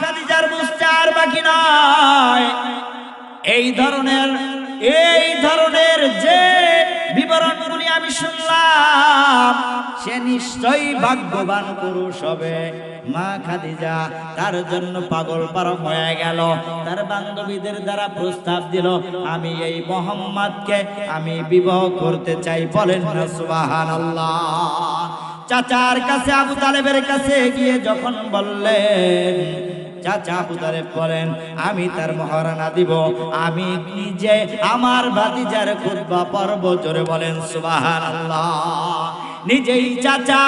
খাদিজার বুঝতে আর বাকি নয়। এই ধরনের যে বিবরণগুলি আমি শুনলাম, সে নিশ্চয়ই ভাগ্যবান পুরুষ হবে। মা খাদিজা তার জন্য পাগল পারা হয়ে গেল। তার বান্ধবীদের দ্বারা প্রস্তাব দিল, আমি এই মোহাম্মদকে আমি বিবাহ করতে চাই। বলেন না সুবহানাল্লাহ। চাচার কাছে, আবু তালেবের কাছে গিয়ে যখন বললেন, চাচা আবু তালেব বলেন, আমি তার মহারানা দিব, আমি নিজে আমার ভাতিজার খুতবা পড়ব। জোরে বলেন সুবহানাল্লাহ। নিজেই চাচা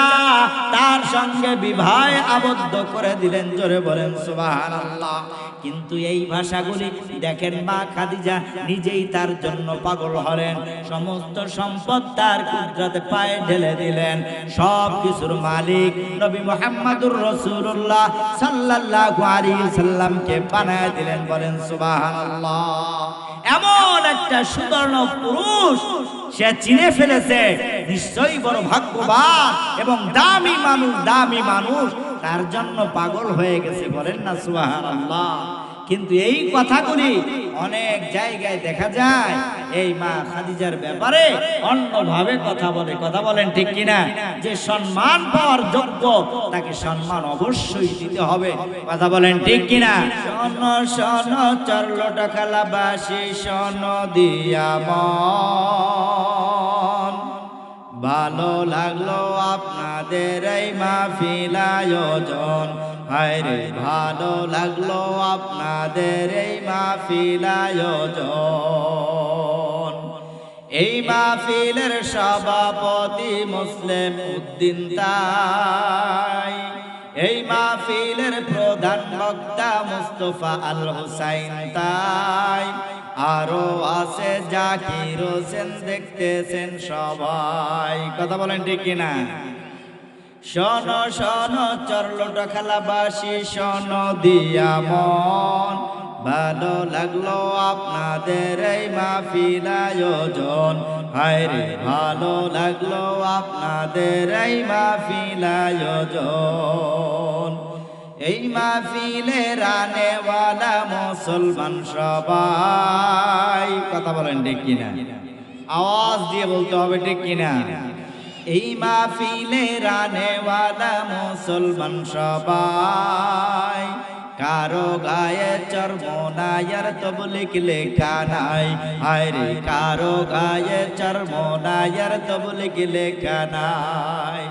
তার সঙ্গে বিবাহে আবদ্ধ করে দিলেন। জোরে বলেন সুবহানাল্লাহ। কিন্তু এই ভাষাগুলি দেখেন, মা খাদিজা নিজেই তার জন্য পাগল হলেন। সমস্ত সম্পদ তার কুদরতে পায়ে ঢেলে দিলেন। সব কিছুর মালিক নবী মুহাম্মদুর রাসূলুল্লাহ সাল্লাল্লাহু আলাইহি সাল্লামকে বানায় দিলেন। বলেন সুবহানাল্লাহ। এমন একটা সুবর্ণ পুরুষ সে চিনে ফেলেছে, নিশ্চয়ই বড় ভাগ্যবান এবং দামি মানুষ তার জন্য পাগল হয়ে গেছে। বলেন না সুবহানাল্লাহ। কিন্তু এই কথাগুলি অনেক জায়গায় দেখা যায় এই মা খাদিজার ব্যাপারে অন্যভাবে কথা বলে। কথা বলেন ঠিক কিনা? যে সম্মান পাওয়ার যোগ্য তাকে সম্মান অবশ্যই দিতে হবে। কথা বলেন ঠিক কিনা? শোনো শোনো চরলোটা খালাবাসী, শোনো দিয়া মন, ভালো লাগলো আপনাদের এই মাহফিল আয়োজন। হায়রে ভালো লাগলো আপনাদের এই মাহফিল আয়োজন। এই মাহফিলের সভাপতি মুসলিম উদ্দিন তাই, এই মাহফিলের প্রধান বক্তা মুস্তফা আল হুসাইন তাই, আরো আছে জাকির হোসেন, দেখতেছেন সবাই। কথা বলেন ঠিক কিনা? শোনো শোনো চরলোটা খালাবাসী, শোনো দিয়া মন, ভালো লাগলো আপনাদের এই মাহফিল আয়োজন। হায়রে ভালো লাগলো আপনাদের এই মাহফিল আয়োজন। এই মাহফিলে রানেওয়ালা মুসলমান সবাই। কথা বলেন ঠিক কিনা? আওয়াজ দিয়ে বলতে হবে ঠিক কিনা? এই মাহফিলে রানেওয়ালা মুসলমান সবাই, কারো গায়ে চর্ম নাই আর তবলিগ লেখা নাই। হায়রে কারো গায়ে চর্ম নাই আর তবলিগ লেখা নাই।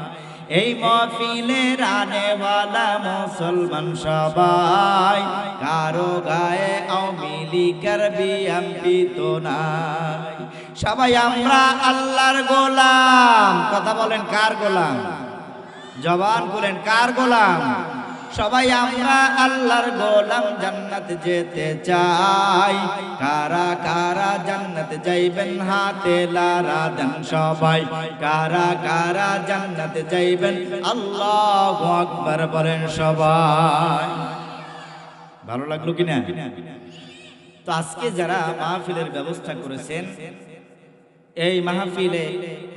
এই মাহফিলে রানেওয়ালা মুসলমান সবাই, কারো গায়ে আওয়ামী লীগ আর বিএনপি তো নাই। সবাই আমরা আল্লাহর গোলাম। কথা বলেন কার গোলাম? জবান বলেন কার গোলাম? সবাই আমরা আল্লাহর গোলাম, জান্নাত যেতে চাই। কারা কারা জান্নাত যাইবেন হাতে লারা দেন সবাই। কারা কারা জান্নাত যাইবেন আল্লাহু আকবার বলেন সবাই। ভালো লাগলো কিনা? তো আজকে যারা মাহফিলের ব্যবস্থা করেছেন, এই মাহফিলে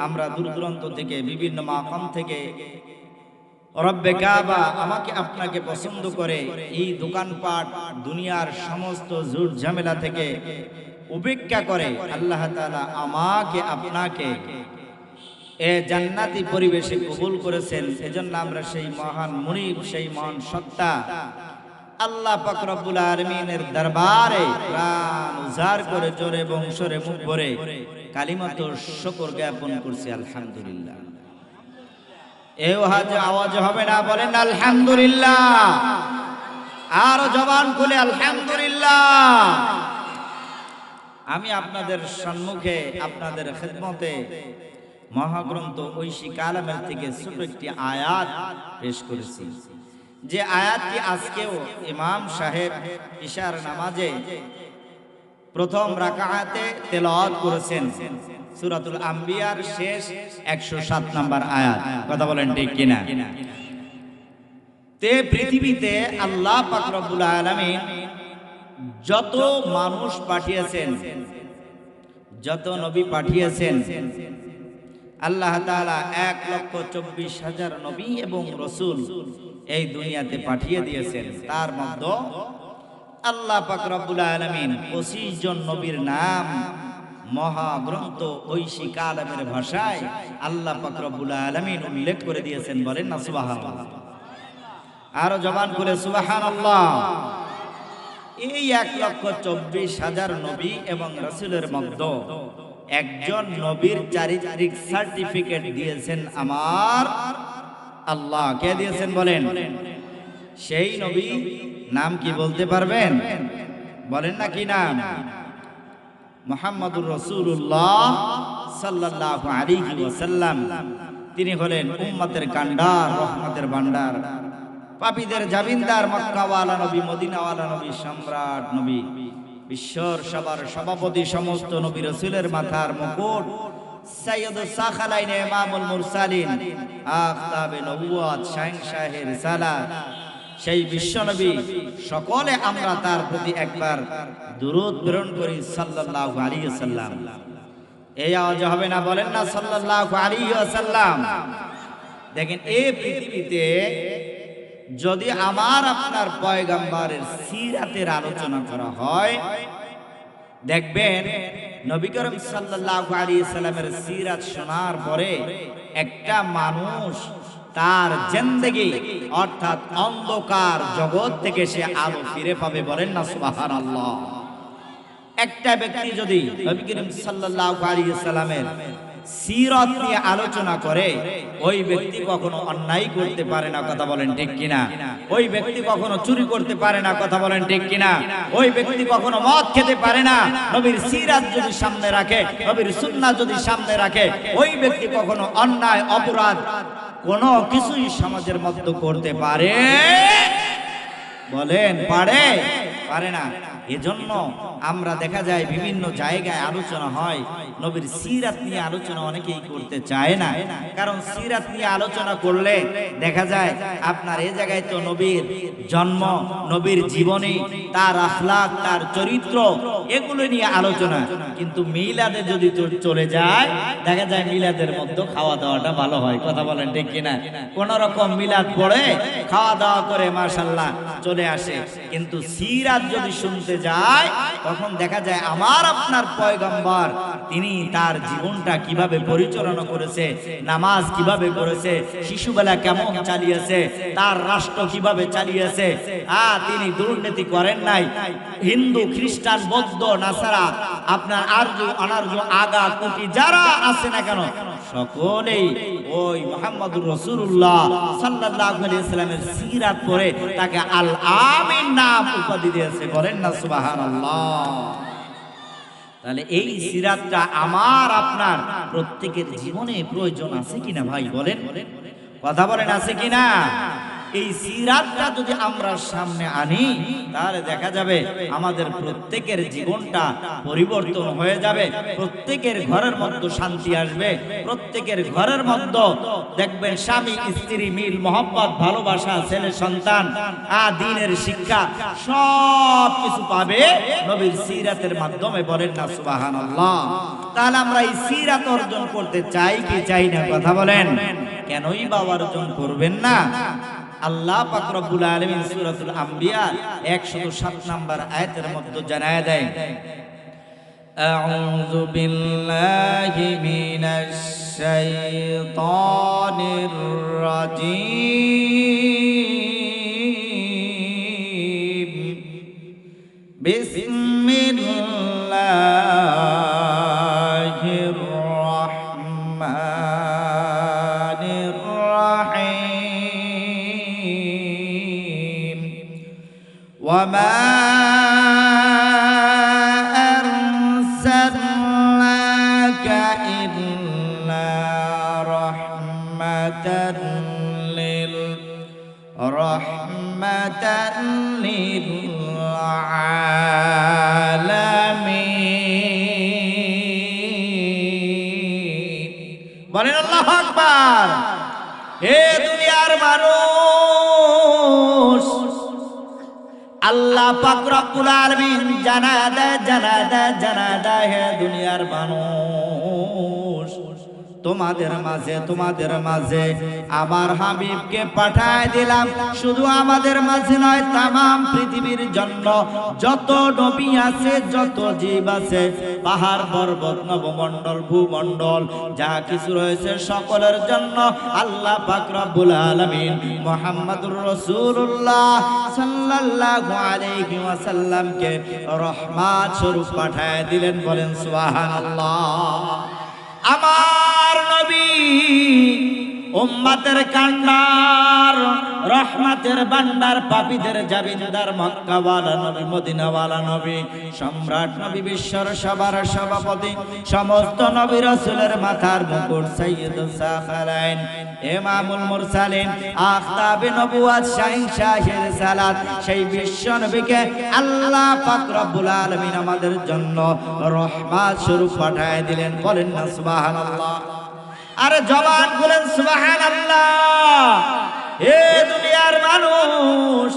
আমরা দূর দূরান্ত থেকে, বিভিন্ন মাকাম থেকে রব্বে কাবা আমাকে আপনাকে পছন্দ করে এই দোকানপাট দুনিয়ার সমস্ত ঝুট ঝামেলা থেকে উপেক্ষা করে আল্লাহ তাআলা আমাকে আপনাকে এ জান্নাতি পরিবেশে কবুল করেছেন। এজন্য আমরা সেই মহান মুনিব, সেই মহান সত্তা আল্লাহ পাক রব্বুল আলামিনের দরবারে প্রাণ উজাড় করে জোরে এবং সরে মুখ ভরে কালিমাত শুকর জ্ঞাপন করছি আলহামদুলিল্লাহ। এই আওয়াজ হবে না? বলেন আলহামদুলিল্লাহ। আর জবান খুলে আলহামদুলিল্লাহ। আমি আপনাদের সম্মুখে, আপনাদের খেদমতে মহাগ্রন্থ ঐশী কালামের থেকে ছোট একটি আয়াত পেশ করেছি, যে আয়াতটি আজকেও ইমাম সাহেব ইশার নামাজে প্রথম রাকাতে তেলাওয়াত করেছেন। সূরাতুল আম্বিয়ার শেষ 107 নম্বর আয়াত। কথা বলেন ঠিক কিনা? তে পৃথিবীতে আল্লাহ পাক রব্বুল আলামিন যত মানুষ পাঠিয়েছেন, যত নবী পাঠিয়েছেন, আল্লাহ তাআলা 1,24,000 নবী এবং রাসূল এই দুনিয়াতে পাঠিয়ে দিয়েছেন। তার মধ্যে আল্লাহ পাক রব্বুল আলামিন 25 জন নবীর নাম মহাগ্রন্থ ঐশিক আলমের ভাষায় আল্লাহ পাক রব্বুল আলামিন উল্লেখ করে দিয়েছেন। বলেন না সুবহানাল্লাহ, আরো জবান করে সুবহানাল্লাহ। এই 1,24,000 নবী এবং রাসূলের মধ্যে একজন নবীর চারিত্রিক সার্টিফিকেট দিয়েছেন আমার আল্লাহ। কে দিয়েছেন বলেন? সেই নবী নাম কি বলতে পারবেন? বলেন না কি নাম? মুহাম্মদুর রাসূলুল্লাহ সাল্লাল্লাহু আলাইহি ওয়াসাল্লাম। তিনি হলেন উম্মতের কান্ডার, রহমতের ভান্ডার, পাপীদের জামিনদার, মক্কাওয়ালা নবী, মদিনাওয়ালা নবী, সম্রাট নবী, বিশ্বর সবার সভাপতি, সমস্ত নবী রাসূলের মাথার মুকুট, সাইয়্যিদুস সাখালাইন, ইমামুল মুরসালিন, আখতাবে নবুয়ত, শাহেনশাহে রিসালাত, সেই বিশ্বনবী। সকলে আমরা তার প্রতি একবার দুরূদ প্রেরণ করি সাল্লাল্লাহু আলাইহি ওয়াসাল্লাম। এই আওয়াজ হবে না? বলেন না সাল্লাল্লাহু আলাইহি ওয়াসাল্লাম। দেখেন, এই পৃথিবীতে যদি আমার আপনার পয়গম্বরের সিরাতের আলোচনা করা হয়, দেখবেন নবী করিম সাল্লাল্লাহু আলাইহি ওয়াসাল্লামের সিরাত শোনার পরে একটা মানুষ তার জিন্দেগি অর্থাৎ অন্ধকার জগৎ থেকে সে আলো ফিরে পাবে। বলেন না সুবহানাল্লাহ। একটা ব্যক্তি যদি নবী করিম সাল্লাল্লাহু আলাইহি ওয়াসাল্লামের সিরাত নিয়ে আলোচনা করে, ওই ব্যক্তি কখনো অন্যায় করতে পারে না। কথা বলেন ঠিক কিনা? ওই ব্যক্তি কখনো চুরি করতে পারে না। কথা বলেন ঠিক কিনা? ওই ব্যক্তি কখনো মদ খেতে পারে না। নবীর সিরাত যদি সামনে রাখে, নবীর সুন্নাহ যদি সামনে রাখে, ওই ব্যক্তি কখনো অন্যায়, অপরাধ কোনো কিছুই সমাজের মধ্যে করতে পারে? বলেন পারে? পারে না। এজন্য আমরা দেখা যায় বিভিন্ন জায়গায় আলোচনা হয়, নবীর সিরাত নিয়ে আলোচনা অনেকেই করতে চায় না। কারণ সিরাত নিয়ে আলোচনা করলে দেখা যায় আপনার এই জায়গায় তো নবীর জন্ম, নবীর জীবনী, তার আখলাক, তার চরিত্র, এগুলো নিয়ে আলোচনা। কিন্তু মিলাদে যদি চলে যায়, দেখা যায় মিলাদের মধ্যে খাওয়া দাওয়াটা ভালো হয়। কথা বলেন ঠিক কিনা? কোন রকম মিলাদ পড়ে খাওয়া দাওয়া করে মাশাআল্লাহ চলে আসে। কিন্তু সিরাত যদি শুনতে যায়, তখন দেখা যায় আমার আপনার পয়গম্বর তিনি তার জীবনটা কিভাবে পরিচালনা করেছে, নামাজ কিভাবে করেছে, শিশুবেলা কেমন চালিয়েছে, তার রাষ্ট্র কিভাবে চালিয়েছে, তিনি দুর্নীতি করেন নাই। হিন্দু, খ্রিস্টান, বৌদ্ধ, নাসারা, আপনার আরজু, অনারজু, আগা, কুটি যারা আছে না কেন, সকলেই ওই মুহাম্মদুর রাসূলুল্লাহ সাল্লাল্লাহু আলাইহি ওয়াসাল্লামের সিরাত পড়ে তাকে আল আমিন নাম উপাধি দিয়েছে। বলেন না সুবহানাল্লাহ। তাহলে এই সিরাতটা আমার আপনার প্রত্যেকের জীবনে প্রয়োজন আছে কিনা ভাই? বলেন, কথা বলেন, আছে কিনা? এই সিরাতটা যদি আমরা সামনে আনি, তাহলে দেখা যাবে আমাদের প্রত্যেকের জীবনটা পরিবর্তন হয়ে যাবে, প্রত্যেকের ঘরের মধ্যে শান্তি আসবে, প্রত্যেকের ঘরের মধ্যে দেখবেন স্বামী স্ত্রী মিল, মহব্বত, ভালোবাসা, ছেলে সন্তান, দ্বীনের শিক্ষা সব কিছু পাবে নবীর সিরাতের মাধ্যমে। বলেন না সুবহানাল্লাহ। তাহলে আমরা এই সিরাত অর্জন করতে চাই কি চাই না? কথা বলেন। কেনই বা অর্জন করবেন না? আল্লাহ পাক রব্বুল আলামিন সূরাতুল আম্বিয়া 107 নম্বর আয়াতের মধ্যে জানায় দেয়, আউযু বিল্লাহি মিনাশ শাইতানির রাজীম, বিসমিল্লাহির রাহমানির রাহিম, ওয়ামা আরসালনাকা ইল্লা রাহমাতান লিল আলামিন। বলেন আল্লাহু আকবার। হে দুনিয়ার মানুষ, আল্লাহ পাক রব্বুল আলামিন জানা দেয় হে দুনিয়ার মানুষ, তোমাদের মাঝে আমার হাবিবকে পাঠায় দিলাম। শুধু আমাদের মাঝে নয়, তামাম পৃথিবীর জন্য যত নবী আছে, যত জীব আছে, পাহাড় পর্বত নবমণ্ডল ভূমণ্ডল যা কিছু রয়েছে সকলের জন্য আল্লাহ পাক রব্বুল আলামিন মুহাম্মদুর রাসূলুল্লাহ সাল্লাল্লাহু আলাইহি ওয়াসাল্লামকে রহমত স্বরূপ পাঠায় দিলেন। বলেন সুবহানাল্লাহ। আমার নবী উম্মতের কান্ডার, রহমতের ভান্ডার, পাপীদের জাবিনদার, মক্কাওয়ালা নবী, মদিনাওয়ালা নবী, সম্রাট নবী, বিশ্বর সবার সভাপতি, সমস্ত নবী রাসূলের মাথার মুকুট, সাইয়্যিদুস সাখালাইন, ইমামুল মুরসালিন, আখতাবে নবুয়ত, শাহিনশাহে রিসালাত, সেই বিশ্ব নবীকে আল্লাহ পাক রব্বুল আলামিন আমাদের জন্য রহমত স্বরূপ পাঠায় দিলেন। বলেন না সুবহানাল্লাহ। আরে জবান বলেন সুবহানাল্লাহ। হে দুনিয়ার মানুষ,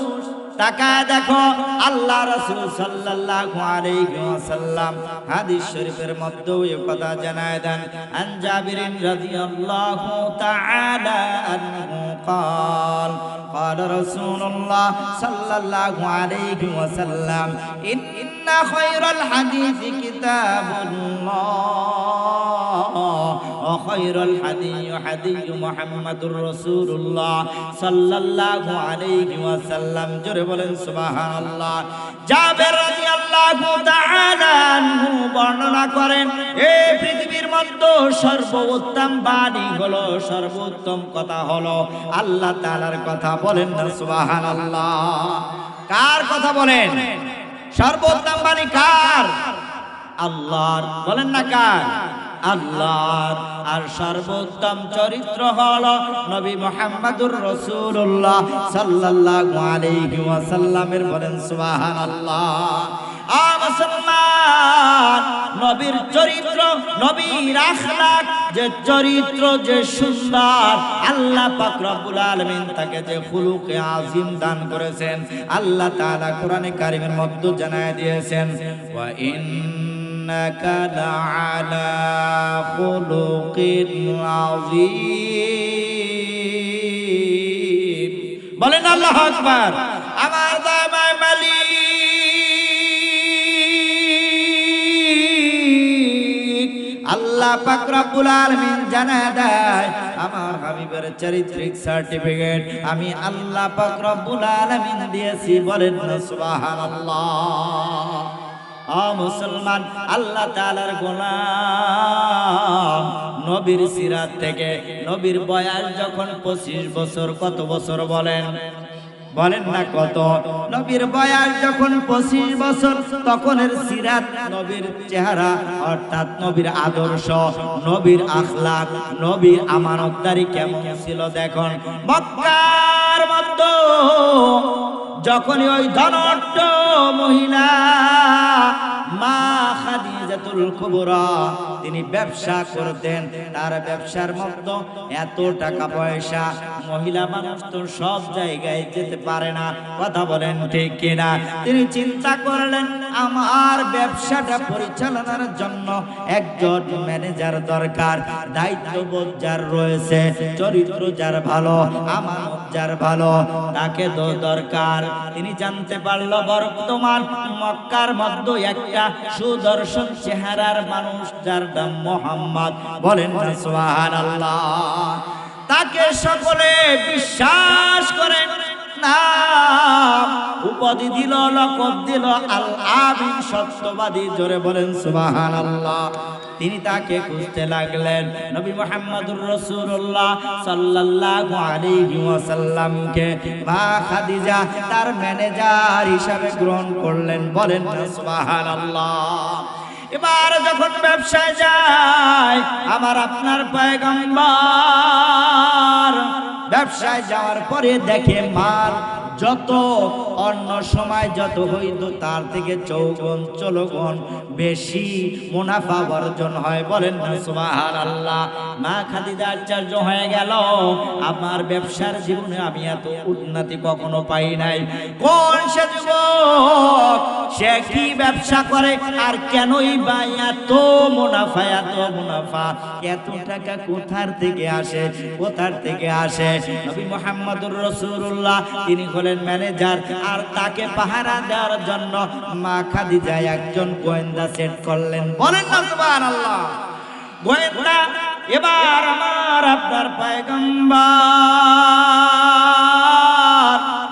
তাকায় দেখো আল্লাহ রাসূল সাল্লাল্লাহু আলাইহি ওয়াসাল্লাম হাদিস শরীফের মধ্যে এই কথা জানায় দেন। আন জাবিরিন রাদিয়াল্লাহু তাআলা আনহু قال قال رسول الله صلى الله عليه وسلم إن خير الحديث كتاب الله وخير الهدي هدي محمد رسول الله صلى الله عليه وسلم। জোরে বলেন সুবহানাল্লাহ। জাবের রাদিয়াল্লাহু তাআলা আনহু বর্ণনা করেন, এই পৃথিবীর মধ্যে সর্বোত্তম বাণী হলো, সর্বোত্তম কথা হলো আল্লাহ তাআলার কথা। বলেন না সুবহানাল্লাহ। কার কথা বলেন? সর্বোত্তম বাণী কার? আল্লাহর। বলেন না কার? আল্লাহর। আর সর্বোত্তম চরিত্র হলো নবী মুহাম্মদুর রাসূলুল্লাহ সাল্লাল্লাহু আলাইহি ওয়াসাল্লামের। বলেন সুবহানাল্লাহ। মুসলমান, নবীর চরিত্র, নবীর আখলাক, যে চরিত্র যে সুন্দর, আল্লাহ পাক রব্বুল আলামিন তাকে যে খুলুকে আযীম দান করেছেন, আল্লাহ তাআলা কোরআনে কারীমের মধ্যে জানায় দিয়েছেন, ওয়া ইন্নাকা লাআলা খুলুকিন আযীম। বলেন আল্লাহু আকবার। আমার দামায় মালিক আল্লাহ পাক রব্বুল আলামিন জানায় দেয়, আমার হাবিবের চারিত্রিক সার্টিফিকেট আমি আল্লাহ পাক রব্বুল আলামিন দিয়েছি। বলেন সুবহানাল্লাহ। মুসলমান, আল্লাহ তাআলার গোলাম, নবীর সিরাত থেকে নবীর বয়স যখন 25 বছর, কত বছর বলেন? বলেন না কত? নবীর বয়স যখন 25 বছর, তখনের সিরাত, নবীর চেহারা, অর্থাৎ নবীর আদর্শ, নবীর আখলাক, নবীর আমানতদারি কেমন ছিল দেখুন। মক্কার মধ্যে যখন ওই ধনাঢ্য মহিলা মা খাদিজাতুল কুবরা তিনি ব্যবসা করতেন, তার ব্যবসার মধ্যে এত টাকা পয়সা, মহিলা মানুষ তো সব জায়গায় যেতে পারে না, কথা বলেন ঠিক কিনা? তিনি চিন্তা করলেন আমার ব্যবসাটা পরিচালনার জন্য একজন ম্যানেজার দরকার, দায়িত্ববোধ যার রয়েছে, চরিত্র যার ভালো, আমানত যার ভালো, তাকে তো দরকার। তিনি জানতে পারল বর্তমান মক্কার মধ্যে একটা সুদর্শন চেহারার মানুষ যার নাম মুহাম্মদ। বলেন না সুবহানাল্লাহ। তাকে সকলে বিশ্বাস করেন, নাম উপাধি দিল, লকব দিল আল আমিন, সত্যবাদী। জোরে বলেন সুবহানাল্লাহ। তিনি তাকে খুঁজতে লাগলেন। নবী মুহাম্মদুর রাসূলুল্লাহ সাল্লাল্লাহু আলাইহি ওয়াসাল্লামকে মা খাদিজা তার ম্যানেজার হিসাবে গ্রহণ করলেন। বলেন না সুবহানাল্লাহ। এবার যখন ব্যবসায় যায় আমার আপনার পয়গম্বর, ব্যবসায় যাওয়ার পরে দেখে মাল যত অন্য সময় যত হইতো তার থেকে চৌগুণ চলগুণ বেশি মুনাফা অর্জন হয়। বলেন না সুবহানাল্লাহ। মা খাদিজা আশ্চর্য হয়ে গেল, আমার ব্যবসার জীবনে আমি এত উন্নতি কখনো পাই নাই। কোন সে যুবক সে কি ব্যবসা করে আর কেনই বা এত মুনাফা, এত টাকা কোথার থেকে আসে, নবী মুহাম্মদুর রাসূলুল্লাহ তিনি হলেন ম্যানেজার, আর তাকে পাহারা দেওয়ার জন্য মা খাদিজা একজন গোয়েন্দা সেট করলেন। বলেন না সুবহানাল্লাহ। গোয়েন্দা এবার আমার আপনার পয়গম্বর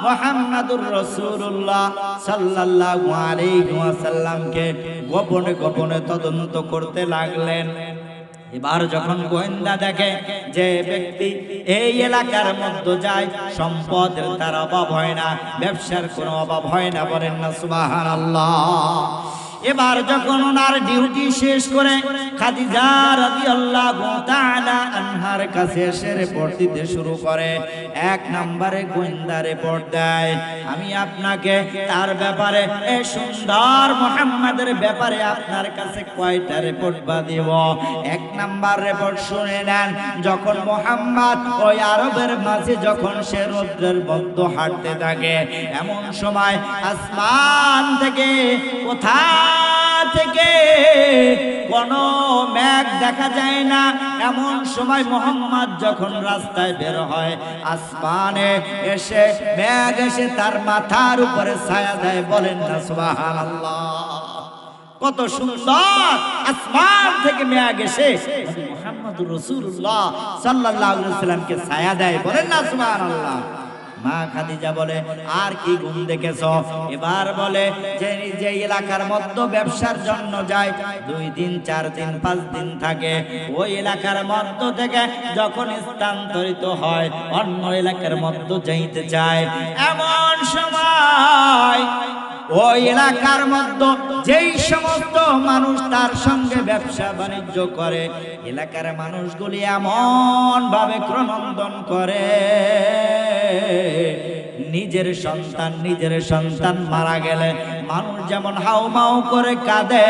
মুহাম্মদুর রাসূলুল্লাহ সাল্লাল্লাহু আলাইহি ওয়াসাল্লামকে গোপনে গোপনে তদন্ত করতে লাগলেন। এবার যখন গোয়েন্দা দেখে যে ব্যক্তি এই এলাকার মধ্যে যায়, সম্পদের তার অভাব হয় না, ব্যবসার কোনো অভাব হয় না, বলেন না সুবহানাল্লাহ। এবার যখন ওনার ডিউটি শেষ করে খাদিজা রাদিয়াল্লাহু তাআলা আনহার কাছে এসে রিপোর্ট দিতে শুরু করে, এক নম্বরে গোয়েন্দা রিপোর্ট দেয়, আমি আপনাকে তার ব্যাপারে এই সুন্দর মুহাম্মাদের ব্যাপারে আপনার কাছে কয়টা রিপোর্ট বা দেব। এক নাম্বার রিপোর্ট শুনে নেন, যখন মুহাম্মদ ওই আরবের মাঝে যখন সে রৌদ্রের মধ্যে হাঁটতে থাকে, এমন সময় আসমান থেকে কোথা থেকে কোনো মেঘ দেখা যায় না। এমন সময় মুহাম্মদ যখন রাস্তায় বের হয়, আসমানে এসে মেঘ এসে তার মাথার উপরে ছায়া দেয়, বলেন না সুবহানাল্লাহ। কত সুন্দর আসমান থেকে মেঘ এসে মুহাম্মদুর রাসূলুল্লাহ সাল্লাল্লাহু আলাইহি ওয়াসাল্লামকে ছায়া দেয়, বলেন না সুবহানাল্লাহ। মা খাদিজা বলে, আর কি গুণ দেখেছো? এবার বলে যে যে এলাকার মধ্যে ব্যবসার জন্য যায়, 2 দিন 4 দিন 5 দিন থাকে, ওই এলাকার মধ্যে থেকে যখন স্থানান্তরিত হয় অন্য এলাকার মধ্যে যাইতে চায়, এমন সময় ওই এলাকার মধ্যে যেই সমস্ত মানুষ তার সঙ্গে ব্যবসা বাণিজ্য করে, এলাকার মানুষগুলি এমন ভাবে ক্রন্দন করে, নিজের সন্তান মারা গেলে মানুষ যেমন হাউমাউ করে কাঁদে,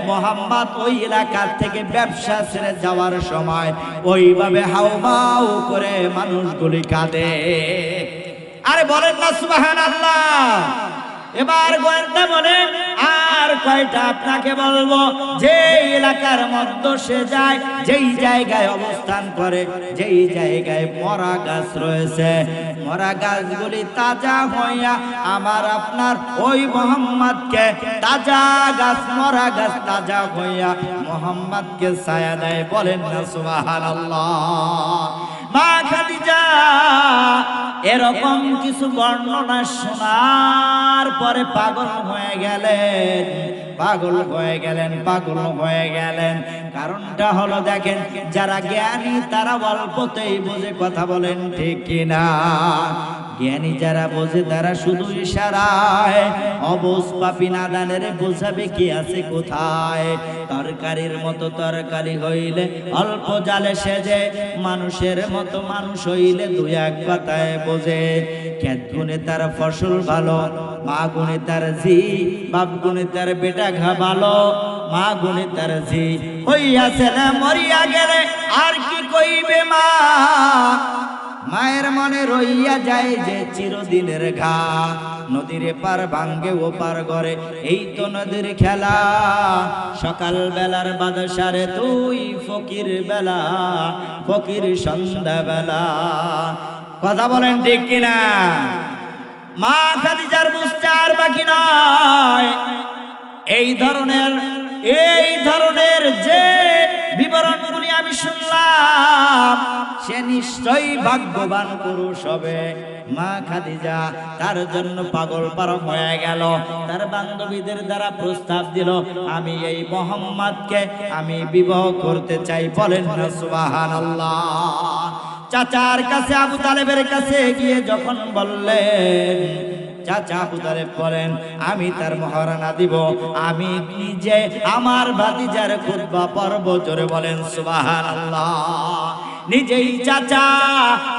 মুহাম্মদ ওই এলাকা থেকে ব্যবসা ছেড়ে যাওয়ার সময় ওইভাবে হাউমাউ করে মানুষগুলি কাঁদে। আরে বলেন না সুবহানাল্লাহ। এবার গোয়েন্দা বলে, আর কয়টা আপনাকে বলবো? যে এলাকার মধ্যে সে যায়, যেই জায়গায় অবস্থান করে, যেই জায়গায় মরা গাছ রয়েছে, মরা গাছগুলি তাজা হইয়া আমার আপনার ওই মুহাম্মদকে তাজা গাছ, মরা গাছ তাজা হইয়া মুহাম্মদকে ছায়া দেয়, বলেন না সুবহানাল্লাহ। মা খাদিজা এরকম কিছু বর্ণনা শোনার পরে পাগল হয়ে গেলেন। কারণটা হলো, দেখেন, যারা জ্ঞানী তারা অল্পতেই বোঝে, কথা বলেন ঠিক কিনা? জ্ঞানী যারা বোঝে তারা শুধু ইশারায়, অবুঝ পাপী নাদানের বোঝাবে কি আছে কোথায়। তরকারির মতো তরকারি হইলে অল্প জালে সেজে, মানুষের মতো মানুষ হইলে 2-1 কথায় বোঝে। ক্ষেত গুণে তার ফসল ভালো, মা গুণে তার জি, বাপ গুণে তার বেটা ভালো, মা গুণে তার জি। হইয়াছে না মরিয়া গেলে আর কি কইবে মা, মায়ের মনে রইয়া যায় যে চিরদিনের ঘা। নদীর এপার ভাঙ্গে ওপার গড়ে, এই তো নদীর খেলা। সকাল বেলার বাদশারে তুই ফকির বেলা, ফকির সন্ধ্যা বেলা, কথা বলেন ঠিক কিনা? মা খাদিজার বুঝতে আর বাকি নয়। এই ধরনের যে বিবরণগুলি আমি শুনলাম, সে নিশ্চয়ই ভাগ্যবান পুরুষ হবে। মা খাদিজা তার জন্য পাগল পারা হয়ে গেল। তার বান্ধবীদের দ্বারা প্রস্তাব দিল, আমি এই মুহাম্মদকে আমি বিবাহ করতে চাই, বলেন না সুবহানাল্লাহ। চাচার কাছে, আবু তালেবের কাছে গিয়ে যখন বললেন, চাচা আবু তালেব বলেন, আমি তার মহারানা দিব, আমি নিজে আমার ভাতিজার খুতবা পড়ব, জোরে বলেন সুবহানাল্লাহ। নিজেই চাচা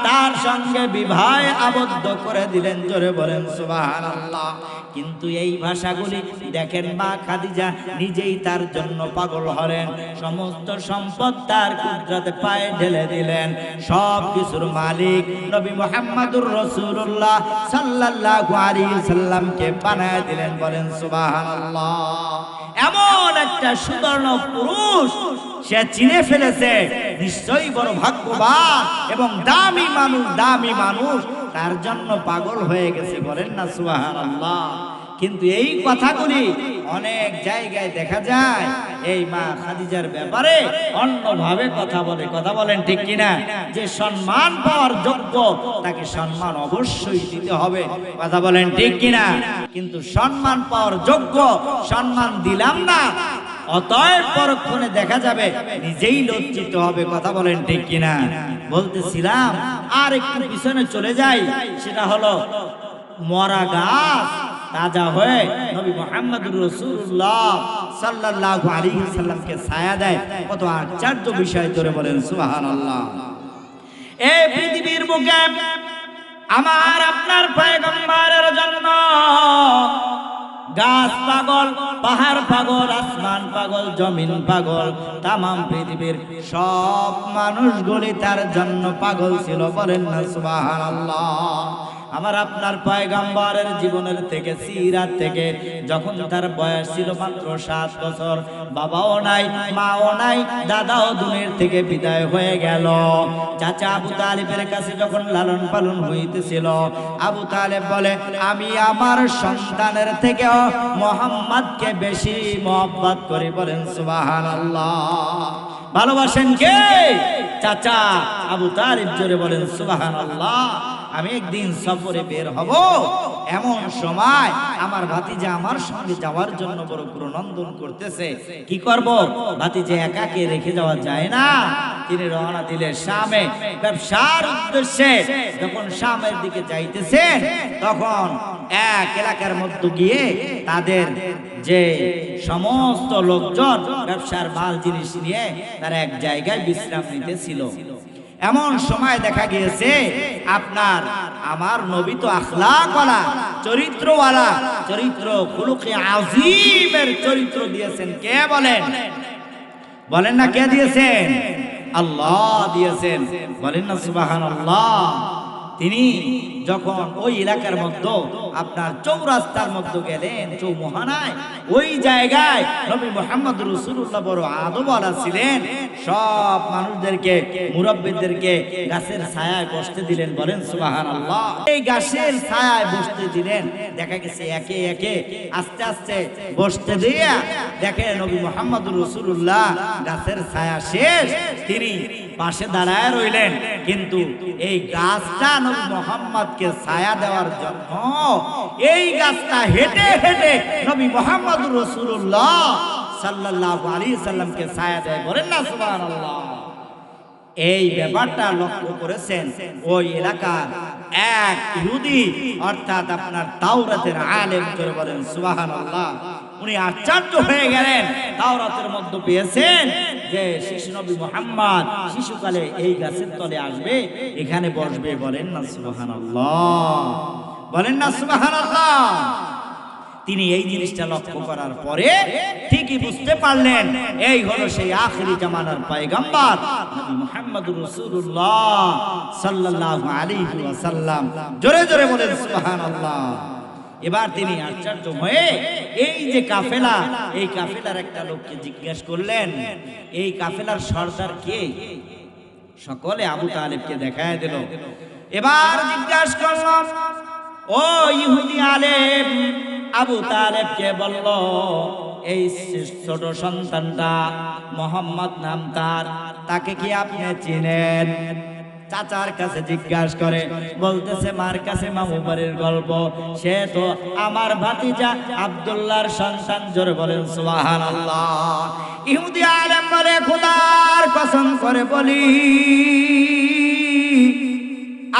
তার সঙ্গে বিবাহ আবদ্ধ করে দিলেন। জোরে বলেন সুবহানাল্লাহ। কিন্তু এই ভাষাগুলি দেখেন মা খাদিজা নিজেই তার জন্য পাগল হলেন, সমস্ত সম্পদ তার কুদরতে পায়ে ঢেলে দিলেন। সব কিছুর মালিক নবী মুহাম্মদুর রাসূলুল্লাহ সাল্লাল্লাহু আলাইহি সাল্লামকে বানায় দিলেন। বলেন সুবহানাল্লাহ। এমন একটা সুবর্ণ পুরুষ সে চিনে ফেলেছে, নিশ্চয়ই বড় ভাগ্যবান এবং দামি মানুষ, দামি মানুষ, তার জন্য পাগল হয়ে গেছে। বলেন না সুবহানাল্লাহ। কিন্তু এই কথাগুলি অনেক জায়গায় দেখা যায় এই মা খাদিজার ব্যাপারে অন্যভাবে কথা বলে। কথা বলেন ঠিক কিনা? যে সম্মান পাওয়ার যোগ্য তাকে সম্মান অবশ্যই দিতে হবে। কথা বলেন ঠিক কিনা? কিন্তু সম্মান পাওয়ার যোগ্য সম্মান দিলাম না, অতএব পরক্ষণে দেখা যাবে নিজেই লজ্জিত হবে। কথা বলেন ঠিক কিনা? বলতেছিলাম আর একটু পিছনে চলে যাই, সেটা হলো মরা গাছ তাজা হয়ে নবী মুহাম্মদুর রাসূলুল্লাহ সাল্লাল্লাহু আলাইহি সাল্লামকে ছায়া দেয়। কত আশ্চর্য বিষয়। জোরে বলেন সুবহানাল্লাহ। এই পৃথিবীর বুকে আমার আপনার পয়গম্বরের জন্য গাছ পাগল, পাহাড় পাগল, আসমান পাগল, জমিন পাগল, তামাম পৃথিবীর সব মানুষগুলি তার জন্য পাগল ছিল। বলেন না সুবহানাল্লাহ। আমার আপনার পয়গম্বরের জীবনের থেকে, সিরাত থেকে, যখন তার বয়স ছিল মাত্র 7 বছর, বাবাও নাই, মাও নাই, দাদাও দুনিয়ার থেকে বিদায় হয়ে গেল। চাচা আবু তালেবের কাছে যখন লালন পালন হইতেছিল, আবু তালেব বলে, আমি আমার সন্তানের থেকেও মুহাম্মদকে বেশি মহব্বত করি। বলেন সুবহানাল্লাহ। ভালোবাসেন কে? চাচা আবু তালেব। জোরে বলেন সুবহানাল্লাহ। আমি একদিন সফরে বের হব, এমন সময় আমার ভাতিজা আমার সঙ্গে যাওয়ার জন্য বড় প্রনন্দন করতেছে। কি করব? ভাতিজা একাকে রেখে যাওয়া যায় না। তিনি রওনা দিলেন শামে ব্যবসার উদ্দেশ্যে। যখন শামের দিকে যাইতেছেন, তখন এক এলাকার মধ্যে গিয়ে তাদের যে সমস্ত লোকজন ব্যবসার মাল জিনিস নিয়ে তারা এক জায়গায় বিশ্রাম নিতেছিল। এমন সময় দেখা গিয়েছে আপনার আমার নবী তো আখলাকওয়ালা, চরিত্রওয়ালা, চরিত্র খুলুকে আযীমের চরিত্র দিয়েছেন। কে বলেন? বলেন না কে দিয়েছেন? আল্লাহ দিয়েছেন। বলেন না সুবহানাল্লাহ। তিনি যখন ওই এলাকার মধ্যে আপনার চৌরাস্তার মধ্যে গেলেন, চৌমোহনায়, ওই জায়গায় নবী মুহাম্মদ রাসূলুল্লাহ বড় আদবওয়ালা ছিলেন। সব মানুষদেরকে, মুরব্বিদেরকে গাছের ছায়ায় বসতে দিলেন। বলেন সুবহানাল্লাহ। এই গাছের ছায়ায় বসতে দিলেন। দেখা গেছে একে একে আস্তে আস্তে বসতে দিয়া দেখে নবী মুহাম্মদ রাসূলুল্লাহ গাছের ছায়া শেষ, তিনি পাশে দাঁড়ায় রইলেন। কিন্তু এই গাছটা নবী মুহাম্মদকে ছায়া দেওয়ার জন্য এই গাছটা হেঁটে হেঁটে নবী মুহাম্মদ রাসূলুল্লাহ সাল্লাল্লাহু আলাইহি সাল্লামকে ছায়া দেয়। বলেন না সুবহানাল্লাহ। এই ব্যাপারটা লক্ষ্য করেছেন ওই এলাকার এক ইহুদি, অর্থাৎ আপনার তাওরাতের আলেম। করে বলেন সুবহানাল্লাহ। উনি আশ্চর্য হয়ে গেলেন। তাওরাতের মধ্যে পেয়েছেন যে শিশু নবী মুহাম্মদ শিশুকালে এই গাছের তলে আসবে, এখানে বসবে। বলেন না সুবহানাল্লাহ। বলেন না সুবহানাল্লাহ। তিনি এই জিনিসটা লক্ষ্য করার পরে ঠিকই বুঝতে পারলেন এই হলো সেই আখিরি জামানার পয়গম্বর নবী মুহাম্মদুর রাসূলুল্লাহ সাল্লাল্লাহু আলাইহি ওয়াসাল্লাম। জোরে জোরে বলেন সুবহানাল্লাহ। এবার তিনি আশ্চর্য হয়ে এই যে কাফেলা, এই কাফেলার একটা লোককে জিজ্ঞেস করলেন, এই কাফেলার সর্দার কে? সকলে আবু তালেবকে দেখায় দিল। এবার জিজ্ঞাসা করলাম, ও ইহুদি আলেম, আবু তালেবকে বলল, এই ছোট সন্তানটা মোহাম্মদ নাম তার, তাকে কি আপনি চিনেন? চাচার কাছে জিজ্ঞাসা করে, বলতেছে মার কাছে মামু বাড়ির গল্প, সে তো আমার ভাতিজা আব্দুল্লাহর সন্তান। জোরে বলেন সুবহানাল্লাহ। ইহুদি আলেম বলে, খোদার কসম করে বলি,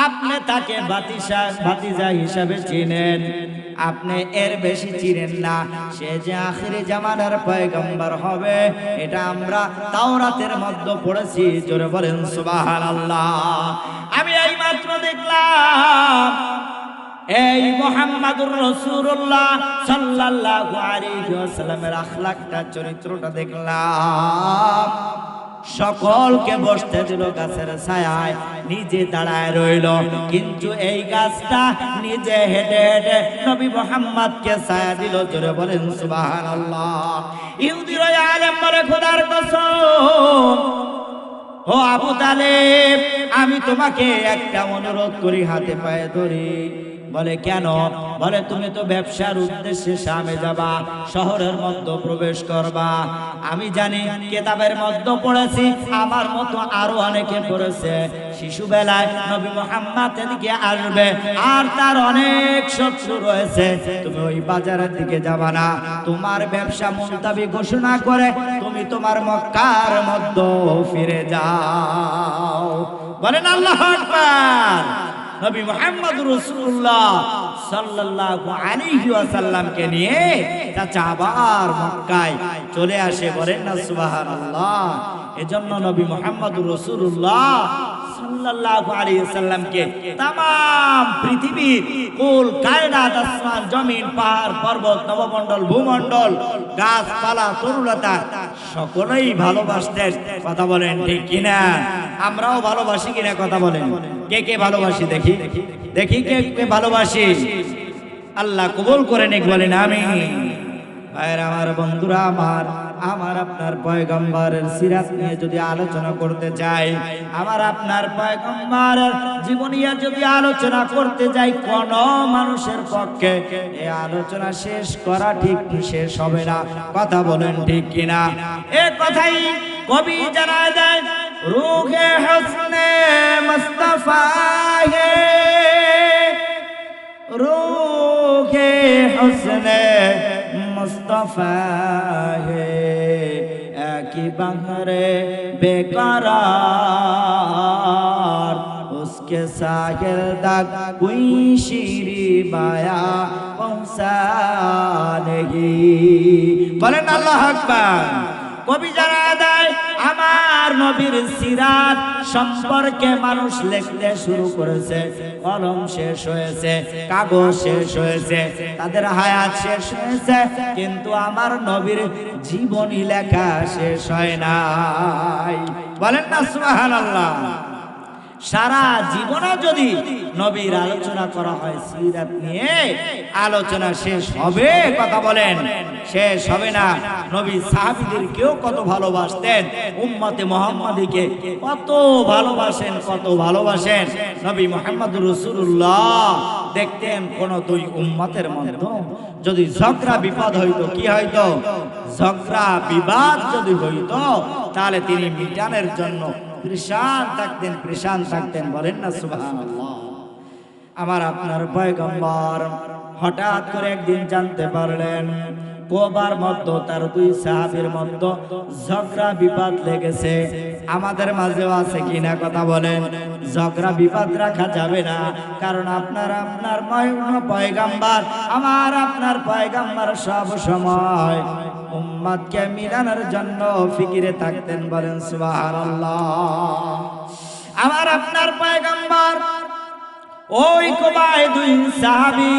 আপনি তাকে ভাতিজা হিসাবে চিনেন, আপনি এর বেশি চিনেন না। সে যে আখিরি জামানার পয়গম্বর হবে এটা আমরা তাওরাতের মধ্যে পড়েছি। জোরে বলেন সুবহানাল্লাহ। আমি এই মাত্র দেখলাম এই মুহাম্মাদুর রাসূলুল্লাহ সাল্লাল্লাহু আলাইহি ওয়াসাল্লামের আখলাকটা, চরিত্রটা দেখলাম। সকলকে বসতে দিল গাছের ছায়ায়, নিজে দাঁড়ায় রইল, কিন্তু এই গাছটা নিজে হেঁটে হেঁটে নবী মুহাম্মদকে ছায়া দিল। জোরে বলেন সুবহানাল্লাহ। ইহুদির ওই আলেম বলে, খোদার কসম, ও আবু তালেব, আমি তোমাকে একটা অনুরোধ করি, হাতে পায়ে ধরি। বলে কেন? বলে তুমি তো ব্যবসার উদ্দেশ্যে শামে যাবা, শহরের মধ্যে প্রবেশ করবা। আমি জানি, কিতাবের মধ্যে পড়েছি, আমার মতো আরো অনেকে পড়েছে, শিশুবেলায় নবী মুহাম্মদ এদিকে আসবে আর তার অনেক শত্রু রয়েছে। তুমি ওই বাজারের দিকে যাবা না, তোমার ব্যবসা মুলতাবি ঘোষণা করে তুমি তোমার মক্কার মধ্যে ফিরে যাও। বলেন আল্লাহু আকবার। নবী মুহাম্মদ রাসূলুল্লাহ সাল্লাল্লাহু আলাইহি ওয়াসাল্লামকে নিয়ে চাচা আবার মক্কায় চলে আসে। বলেন না সুবহানাল্লাহ। এজন্য নবী মুহাম্মদ রাসূলুল্লাহ সাল্লাল্লাহু আলাইহি ওয়াসাল্লামকে तमाम পৃথিবীর কুল কায়নাত, আসমান জমিন, পাহাড় পর্বত, নবমণ্ডল ভূমণ্ডল, গাছপালা তরুলতা সকলেই ভালোবাসতেন। কথা বলেন ঠিক কিনা? আমরাও ভালোবাসি কিনা? কথা বলেন। কে কে ভালোবাসি? দেখি দেখি কে কে ভালোবাসি। আল্লাহ কবুল করে নিক, বলেন আমিন। ভাইরা আমার, বন্ধুরা আমার, আমার আপনার পয়গম্বরের সিরাত নিয়ে যদি আলোচনা করতে চাই, আমার আপনার পয়গম্বরের জীবনিয়া যদি আলোচনা করতে যাই, কোন মানুষের পক্ষে এই আলোচনা শেষ করা ঠিক শেষ হবে না। কথা বলেন ঠিক কিনা? এ কথাই কবি জানায় দেয়, রূহে হুসনে মুস্তাফা হে, রূহে হুসনে মুস্তাফা হে, একি বাহরে বেকরার, उसके साहिल तक कोई शीरी बाया पहुंचा नहीं। बोलें अल्लाह अकबर। কবি জানা দেয়, আমার নবীর সিরাত সম্পর্কে মানুষ লিখতে শুরু করেছে, কলম শেষ হয়েছে, কাগজ শেষ হয়েছে, তাদের হায়াত শেষ হয়েছে, কিন্তু আমার নবীর জীবনী লেখা শেষ হয় নাই। বলেন না সুবহানাল্লাহ। সারা জীবনে যদি নবীর আলোচনা করা হয়, সিরাত নিয়ে আলোচনা শেষ হবে? কথা বলেন, শেষ হবে না। নবী সাহাবীদের কেউ কত ভালোবাসতেন, উম্মতে মুহাম্মাদীকে কত ভালোবাসেন, কত ভালোবাসেন। নবী মুহাম্মদুর রাসূলুল্লাহ দেখতেন কোন দুই উম্মতের মধ্যে যদি ঝগড়া বিবাদ হইতো, কি হইতো? ঝগড়া বিবাদ যদি হইতো, তাহলে তিনি মিটানের জন্য পরেশান থাকতেন, পরেশান থাকতেন। বলেন না সুবহানাল্লাহ। আমার আপনার পয়গম্বর হঠাৎ করে একদিন জানতে পারলেন কুবার মধ্যে তার দুই সাহাবীর মধ্যে ঝগড়া বিবাদ লেগেছে। আমাদের মাঝেও আছে কিনা? কথা বলেন। ঝগড়া বিবাদ রাখা যাবে না, কারণ আপনার পয়গম্বর, আমার আপনার পয়গম্বর সব সময় উম্মতকে মিলানোর জন্য ফিকিরে থাকতেন। বলেন সুবহানাল্লাহ। আমার আপনার পয়গম্বর ওই কুবায় দুই সাহাবী,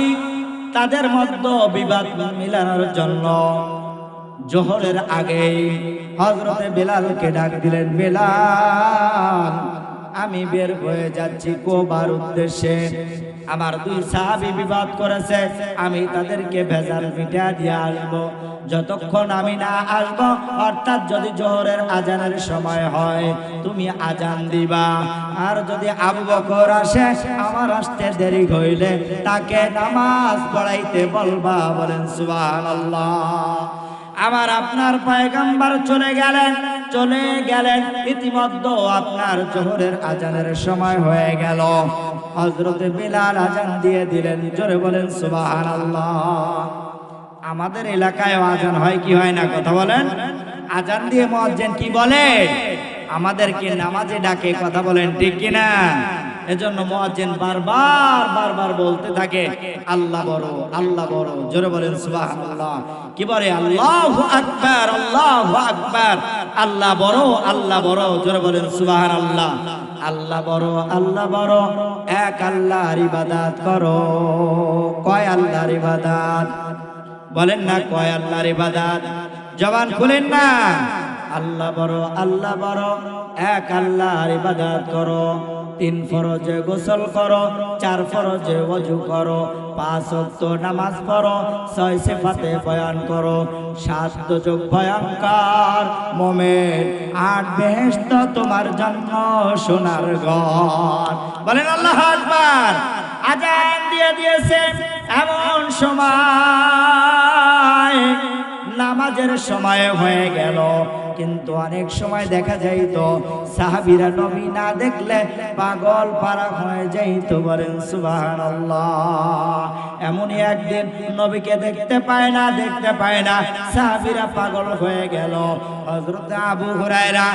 তাদের মধ্যে বিবাদ মিলানোর জন্য জোহরের আগে হযরতে বেলালকে ডাক দিলেন, বেলাল, আমি বের হয়ে যাচ্ছি কুবার উদ্দেশ্যে। আমার দুই সাহাবী বিবাদ করেছে, আমি তাদেরকে ভেজাল মিটা দিয়ে আসবো। যতক্ষণ আমি না আসবো, অর্থাৎ যদি জোহরের আজানের সময় হয়, তুমি আজান দিবা। আর যদি আবু বকর আসে, আমার আসতে দেরি হইলে তাকে নামাজ পড়াইতে বলবা। বলেন সুবহানাল্লাহ। আমার আপনার পয়গম্বর চলে গেলেন। ইতিমধ্যে আপনার জোহরের আজানের সময় হয়ে গেল। হযরতে বেলাল আজান দিয়ে দিলেন। জোরে বলেন সুবহানাল্লাহ। আমাদের এলাকায় আজান হয় কি হয় না? কথা বলেন। আজান দিয়ে মুয়াজ্জিন কি বলে? আমাদেরকে নামাজে ডাকে। কথা বলেন ঠিক কিনা? এজন্য মুয়াজ্জিন বারবার বারবার বলতে থাকে আল্লাহ বড়, আল্লাহ বড়। জোরে বলেন সুবহানাল্লাহ। কি বলে? আল্লাহু আকবার, আল্লাহু আকবার। আল্লাহ বড়, আল্লাহ বড়। জোরে বলেন সুবহানাল্লাহ। আল্লাহ বড়, আল্লাহ বড়। এক আল্লাহর ইবাদত করো। কয় আল্লাহর ইবাদত? বলেন না কয় আল্লাহর ইবাদত? জবান খুলেন না। আল্লাহ বড়, আল্লাহ বড়। এক আল্লাহর ইবাদত করো। 3 ফরজে গোসল করো, 4 ফরজে ওযু করো, 5 ওয়াক্ত নামাজ পড়ো, 6 সিফাতে বয়ান করো, 7 দোজখ ভয়ঙ্কর, মুমিন 8 বেহেশত তোমার জন্য সোনার ঘর। বলেন আল্লাহু আকবার। আজান দিয়ে দিয়েছে এমন সময়, নামাজের সময় হয়ে গেল, কিন্তু অনেক সময় দেখা যাইতো সাহাবীরা নবী না দেখলে পাগল পারা হয়ে যাইতো। বলেন সুবহানাল্লাহ। এমনই একদিন নবীকে দেখতে পায় না, দেখতে পায় না, সাহাবীরা পাগল হয়ে গেল। হযরত আবু হুরায়রা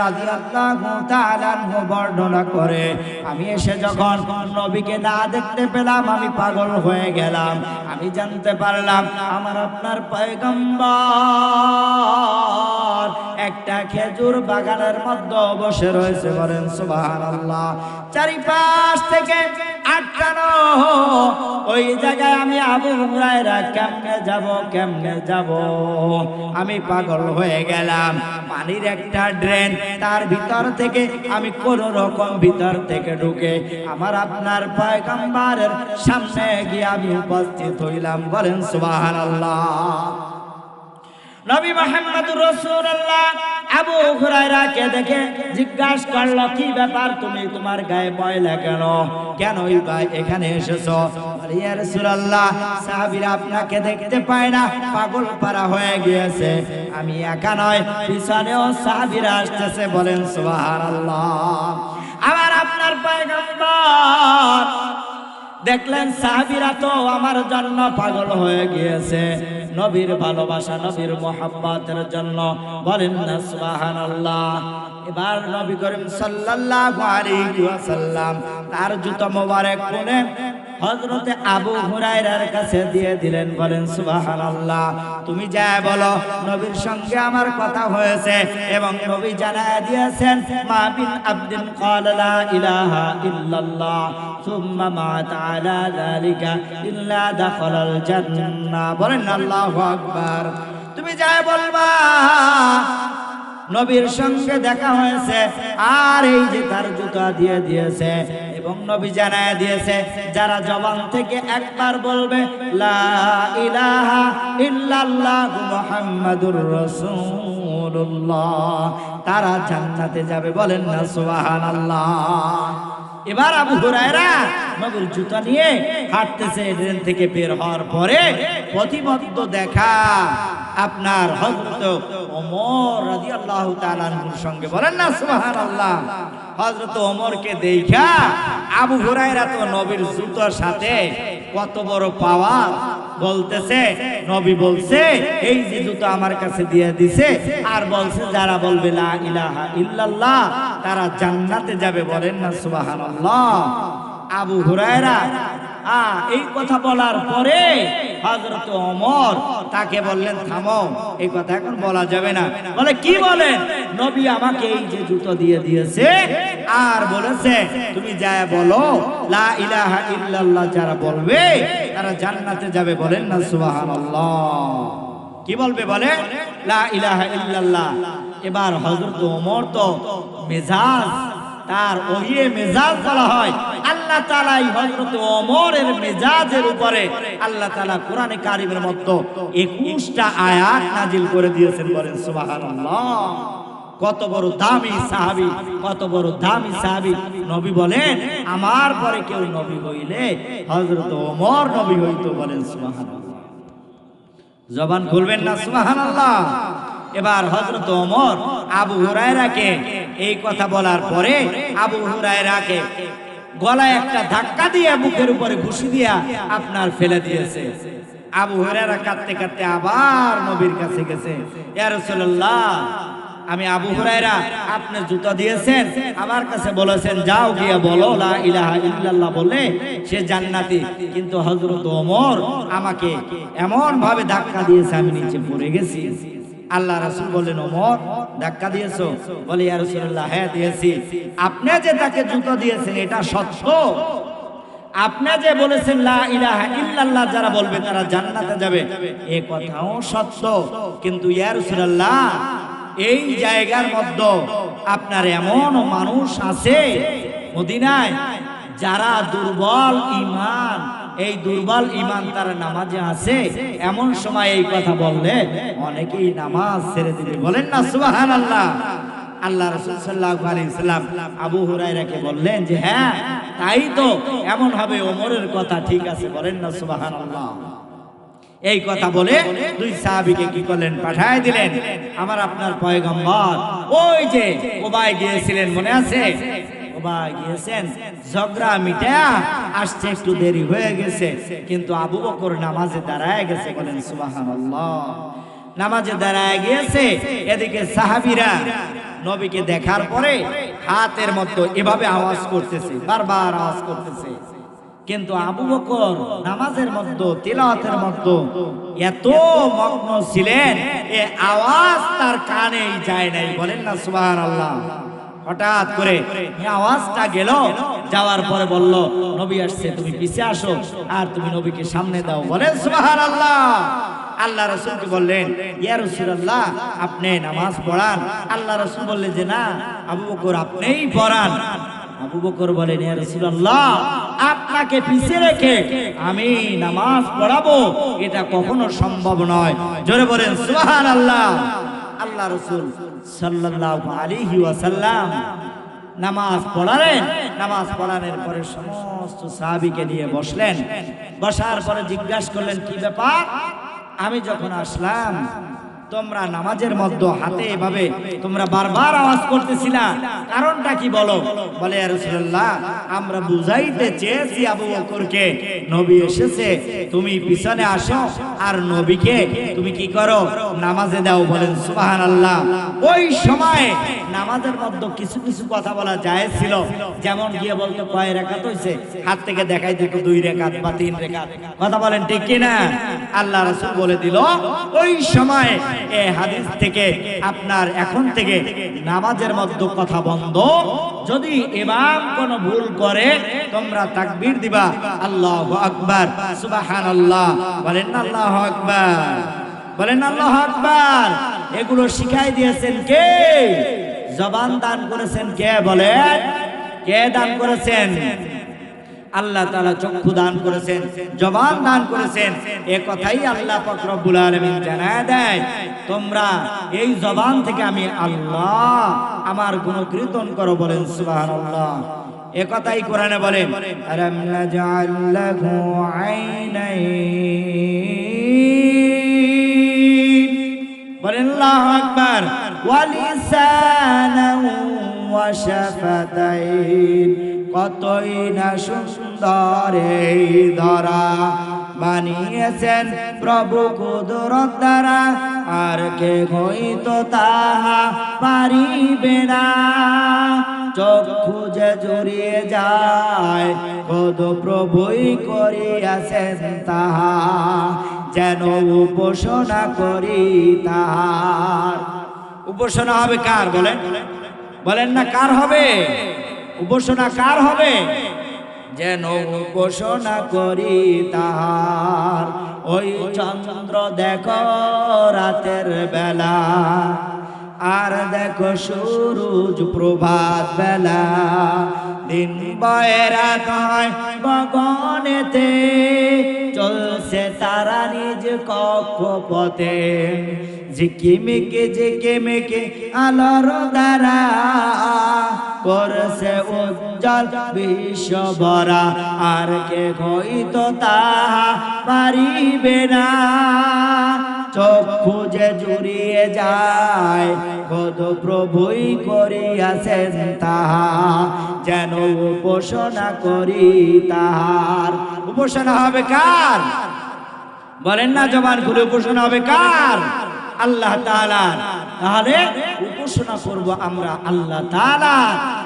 রাদিয়াল্লাহু তাআলা আনহু বর্ণনা করে, আমি এসে যখন নবীকে না দেখতে পেলাম আমি পাগল হয়ে গেলাম। আমি জানতে পারলাম আমার আপনার পয়গম্বর একটা খেজুর বাগানের মধ্যে বসে রয়েছে। বলেন সুবহানাল্লাহ। চারিপাশ থেকে আটকানো ওই জায়গায় আমি আবু হুরায়রা কেমনে যাব, কেমনে যাব? আমি পাগল হয়ে গেলাম। পানির একটা ড্রেন, তার ভিতর থেকে আমি কোন রকম ভিতর থেকে ঢুকে আমার আপনার পয়গম্বরের সামনে গিয়ে আমি উপস্থিত হইলাম। বলেন সুবহানাল্লাহ। নবী মুহাম্মদুর রাসূলুল্লাহ আবু হুরায়রাকে দেখে জিজ্ঞাসা করলো, কি ব্যাপার, তুমি তোমার গায়ে ময়লা কেন? কেনই ভাই এখানে এসেছো? ইয়া রাসূলুল্লাহ, সাহাবীরা আপনাকে দেখতে পায় না, পাগল পারা হয়ে গিয়েছে। আমি একা নয়, পিছনেও সাহাবীরা আসতেছে। বলেন সুবহানাল্লাহ। আবার আপনার পয়গম্বর দেখলেন সাহাবীরা তো আমার জন্য পাগল হয়ে গিয়েছে, নবীর ভালোবাসা, নবীর মোহাব্বতের জন্য। বলেন না সুবহানাল্লাহ। এবার নবী করিম সাল্লাল্লাহু আলাইহি ওয়াসাল্লাম তার জুতা মোবারক খুলে হযরতে আবু হুরায়রার কাছে দিয়ে দিলেন। বলেন সুবহানাল্লাহ। তুমি যা বলো নবীর সঙ্গে আমার কথা হয়েছে এবং নবী জানায় দিয়েছেন, মা বিন আবদিন ক্বালা লা ইলাহা ইল্লাল্লাহ সুম্মা মাত আলা যালিকা ইল্লা দাখালাল জান্নাহ। বলেন আল্লাহু আকবার। তুমি যা বলবা নবীর সঙ্গে দেখা হয়েছে, আর এই যে তার জুতা দিয়ে দিয়েছে এবং নবী জানায় দিয়েছে যারা জবান থেকে একবার বলবে লা ইলাহা ইল্লাল্লাহ মুহাম্মাদুর রাসূলুল্লাহ তারা জান্নাতে যাবে। বলেন না সুবহানাল্লাহ। এবার আবু হুরায়রা নবীর জুতা নিয়ে হাঁটতেছে। ট্রেন থেকে বের হওয়ার পরে প্রতিমধ্য দেখা আপনার হযরত ওমর রাদিয়াল্লাহু তাআলা আনহুর সঙ্গে। বলেন না সুবহানাল্লাহ। হযরত ওমরকে দেখা আবু হুরায়রা তো নবীর জুতার সাথে কত বড় পাওয়ার, বলতেছে নবী বলছে এই যে জুতা আমার কাছে দিয়ে দিছে, আর বলছে যারা বলবে লা ইলাহা ইল্লাল্লাহ তারা জান্নাতে যাবে। বলেন না সুবহানাল্লাহ। আবু হুরায়রা এই কথা বলার পরে হযরত ওমর তাকে বললেন, থামো, এই কথা এখন বলা যাবে না। বলে, কি বলেন? নবী আমাকে এই যে জুতো দিয়ে দিয়েছে আর বলেছে তুমি যা বলো লা ইলাহা ইল্লাল্লাহ যারা বলবে তারা জান্নাতে যাবে। বলেন না সুবহানাল্লাহ। কি বলবে? বলে লা ইলাহা ইল্লাল্লাহ। এবার হযরত ওমর তো মেজাজ, তার ওহিয়ে মেজাজ বলা হয়। আল্লাহ তাআলা এই হযরত ওমরের মেজাজের উপরে আল্লাহ তাআলা কোরআনে কারীমের মধ্যে 21টা আয়াত নাজিল করে দিয়েছেন। বলেন সুবহানাল্লাহ। কত বড় দামি সাহাবী, কত বড় দামি সাহাবী। নবী বলেন আমার পরে কেউ নবী হইলে হযরত ওমর নবী হইতো। বলেন সুবহানাল্লাহ। জবান খুলবেন না সুবহানাল্লাহ। এবার হযরত ওমর আবু হুরায়রাকে এই কথা বলার পরে আবু হুরায়রাকে গলায় একটা ধাক্কা দিয়ে মুখের উপরে ঘুষি দিয়া আপনার ফেলে দিয়েছে। আবু হুরায়রা কাঁদতে কাঁদতে আবার নবীর কাছে গেছে, ইয়া রাসূলুল্লাহ আমি আবু হুরায়রা, আপনি জুতা দিয়েছেন, আমার কাছে বলেছেন যাও গিয়ে বলো লা ইলাহা ইল্লাল্লাহ বলে সে জান্নাতি। কিন্তু হযরত ওমর আমাকে এমন ভাবে ধাক্কা দিয়েছে আমি নিচে পড়ে গেছি। আল্লাহ রাসূল বললেন, ওমর ধাক্কা দিয়েছো? বলে, ইয়া রাসূলুল্লাহ, হ্যাঁ দিয়েছি। আপনি যে তাকে জুতা দিয়েছেন এটা সত্য? আপনি যে বলেছেন লা ইলাহা ইল্লাল্লাহ যারা বলবে তারা জান্নাতে যাবে, এই কথাও সত্য। কিন্তু ইয়া রাসূলুল্লাহ, এই জায়গার মধ্যে আপনার এমন মানুষ আছে মদিনায় যারা দুর্বল ঈমান, এই দুর্বল ঈমান তারা নামাজে আছে, এমন সময় এই কথা বললে অনেকেই নামাজ ছেড়ে দিবে। বলেন না সুবহানাল্লাহ। আল্লাহ রাসূল সাল্লাল্লাহু আলাইহি সাল্লাম আবু হুরায়রাকে বললেন যে হ্যাঁ তাই তো, এমন হবে ওমরের কথা ঠিক আছে। বলেন না সুবহানাল্লাহ। এই কথা বলে দুই সাহাবীকে কি করলেন? পাঠায় দিলেন। আমার আপনার পয়গম্বর ওই যে ওবায় গিয়েছিলেন, মনে আছে? ওবায় গিয়েছেন, ঝগড়া মিটা আসছে, একটু দেরি হয়ে গেছে, কিন্তু আবু বকর নামাজে দাঁড়ায় গেছে। বলেন সুবহানাল্লাহ। নামাজে দাঁড়ায় গিয়েছে, এদিকে সাহাবীরা নবীকে দেখার পরে হাতের মতো এভাবে আওয়াজ করতেছে, বারবার আওয়াজ করতেছে। কিন্তু আবু বকর নামাজের মধ্যে, তিলাওয়াতের মধ্যে এত মগ্ন ছিলেন, এ আওয়াজ তার কানেই যায় নাই। বলেন না সুবহানাল্লাহ। হঠাৎ করে আওয়াজটা গেল, যাওয়ার পরে বলল, নবী আসছে, তুমি পিছে আসো আর তুমি নবীকে সামনে দাও। বলেন সুবহানাল্লাহ। আল্লাহ রাসূলকে বললেন, ইয়া রাসূলুল্লাহ, আপনি নামাজ পড়ান। আল্লাহ রাসূল বললেন যে না, আবু বকর আপনিই পড়ান। আবু বকর বলেন, ইয়া রাসূলুল্লাহ, আপনাকে পিছে রেখে আমি নামাজ পড়াবো এটা কখনো সম্ভব নয়। জোরে বলেন সুবহানাল্লাহ। আল্লাহ রাসূল সাল্লাল্লাহু আলাইহি ওয়াসাল্লাম নামাজ পড়ালেন। নামাজ পড়ানোর পরে সমস্ত সাহাবীকে নিয়ে বসলেন। বসার পরে জিজ্ঞাসা করলেন, কি ব্যাপার? আমি যখন আসলাম তোমরা নামাজের মধ্যে হাতে এভাবে তোমরা বারবার আওয়াজ করতেছিলা, কারণটা কি বলো? বলে, ইয়া রাসূলুল্লাহ, আমরা বুঝাইতে চেয়েছি আবু বকরকে, নবী এসেছে, তুমি পিছনে আসো আর নবীকে তুমি কি করো? নামাজে দাও। বলেন সুবহানাল্লাহ। ওই সময় নামাজের মধ্যে কিছু কিছু কথা বলা জায়েজ ছিল, যেমন গিয়ে বলতো কয় রাকাত হইছে, হাত থেকে দেখাই দিত 2 রাকাত বা 3 রাকাত। কথা বলেন ঠিক কি না? আল্লাহ রাসূল বলে দিল ওই সময় এই হাদিস থেকে আপনার এখন থেকে নামাজের মধ্যে কথা বন্ধ। যদি ইমাম কোন ভুল করে তোমরা তাকবীর দিবা, আল্লাহু আকবার, সুবহানাল্লাহ। বলেন না আল্লাহু আকবার, বলেন আল্লাহু আকবার। এগুলো শিখাই দিয়েছেন কে? জবান দান করেছেন কে? বলেন কে দান করেছেন? আল্লাহ তাআলা চক্ষু দান করেছেন, জবান দান করেছেন। এই কথাই আল্লাহ পাক রব্বুল আলামিন জানায় দেয়, তোমরা এই জবান থেকে আমি আল্লাহ আমার গুণকীর্তন করো। বলেন সুবহানাল্লাহ। এই কথাই কোরআনে বলেন, আলাম নাজআল লাহু আইনাইন, বলেন আল্লাহু আকবার, ওয়া লিসানান ওয়া শাফাতাইন। কতই না সুন্দর এই ধরা বানিয়েছেন প্রভু কুদরত দ্বারা, আর কে হইতো তাহা পারিবে না। চক্ষু যে জুড়িয়ে যায় খোদ প্রভুই করিয়াছেন তাহা, যেন উপাসনা করি তাহার। উপাসনা হবে কার? বলেন, বলেন না কার হবে? উপাসনা কার হবে? যেন উপাসনা করি তাহার। ওই চন্দ্র দেখো রাতের বেলা, আর দেখো সূরজ প্রভাত বেলা। দিন বয়ে রাত হয় গগনেতে, চলছে তারা নিজ কক্ষপথে। ঝিকিমিকি আলোর দ্বারা করছে উজ্জ্বল বিশ্ব ভরা, আর কে হইতো তাহা পারিবে না। চক্ষু যে জুড়িয়ে যায় খোদ প্রভুই করিয়াছেন তাহা, যেন উপাসনা করি তাহার। উপাসনা হবে কার? বলেন না জবান খুলে, উপাসনা হবে কার? আল্লাহ তাআলা। তাহলে ঘোষণা করব আমরা আল্লাহ তাআলা,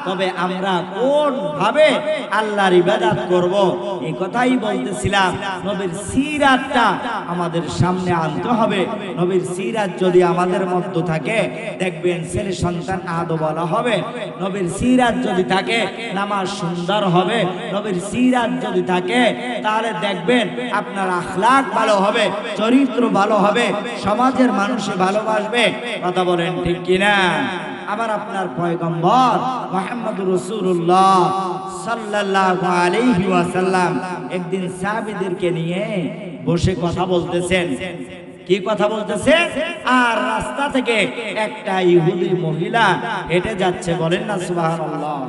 তবে আমরা কোন ভাবে আল্লাহর ইবাদত করব এই কথাই বলতেছিলাম। নবীর সিরাতটা আমাদের সামনে আনতে হবে। নবীর সিরাত যদি আমাদের মধ্যে থাকে, দেখবেন ছেলে সন্তান আদব বলা হবে। নবীর সিরাত যদি থাকে, নামাজ সুন্দর হবে। নবীর সিরাত যদি থাকে, তাহলে দেখবেন আপনার আখলাক ভালো হবে, চরিত্র ভালো হবে, সমাজের মানুষে ভালোবাসবে। কথা বলেন ঠিক কিনা? আবার আপনার পয়গম্বর মুহাম্মদুর রাসূলুল্লাহ সাল্লাল্লাহু আলাইহি ওয়াসাল্লাম একদিন সাহাবীদেরকে নিয়ে বসে কথা বলতেছেন। কি কথা বলতেছে? আর রাস্তা থেকে একটা ইহুদি মহিলা হেঁটে যাচ্ছে, বলেন না সুবহানাল্লাহ।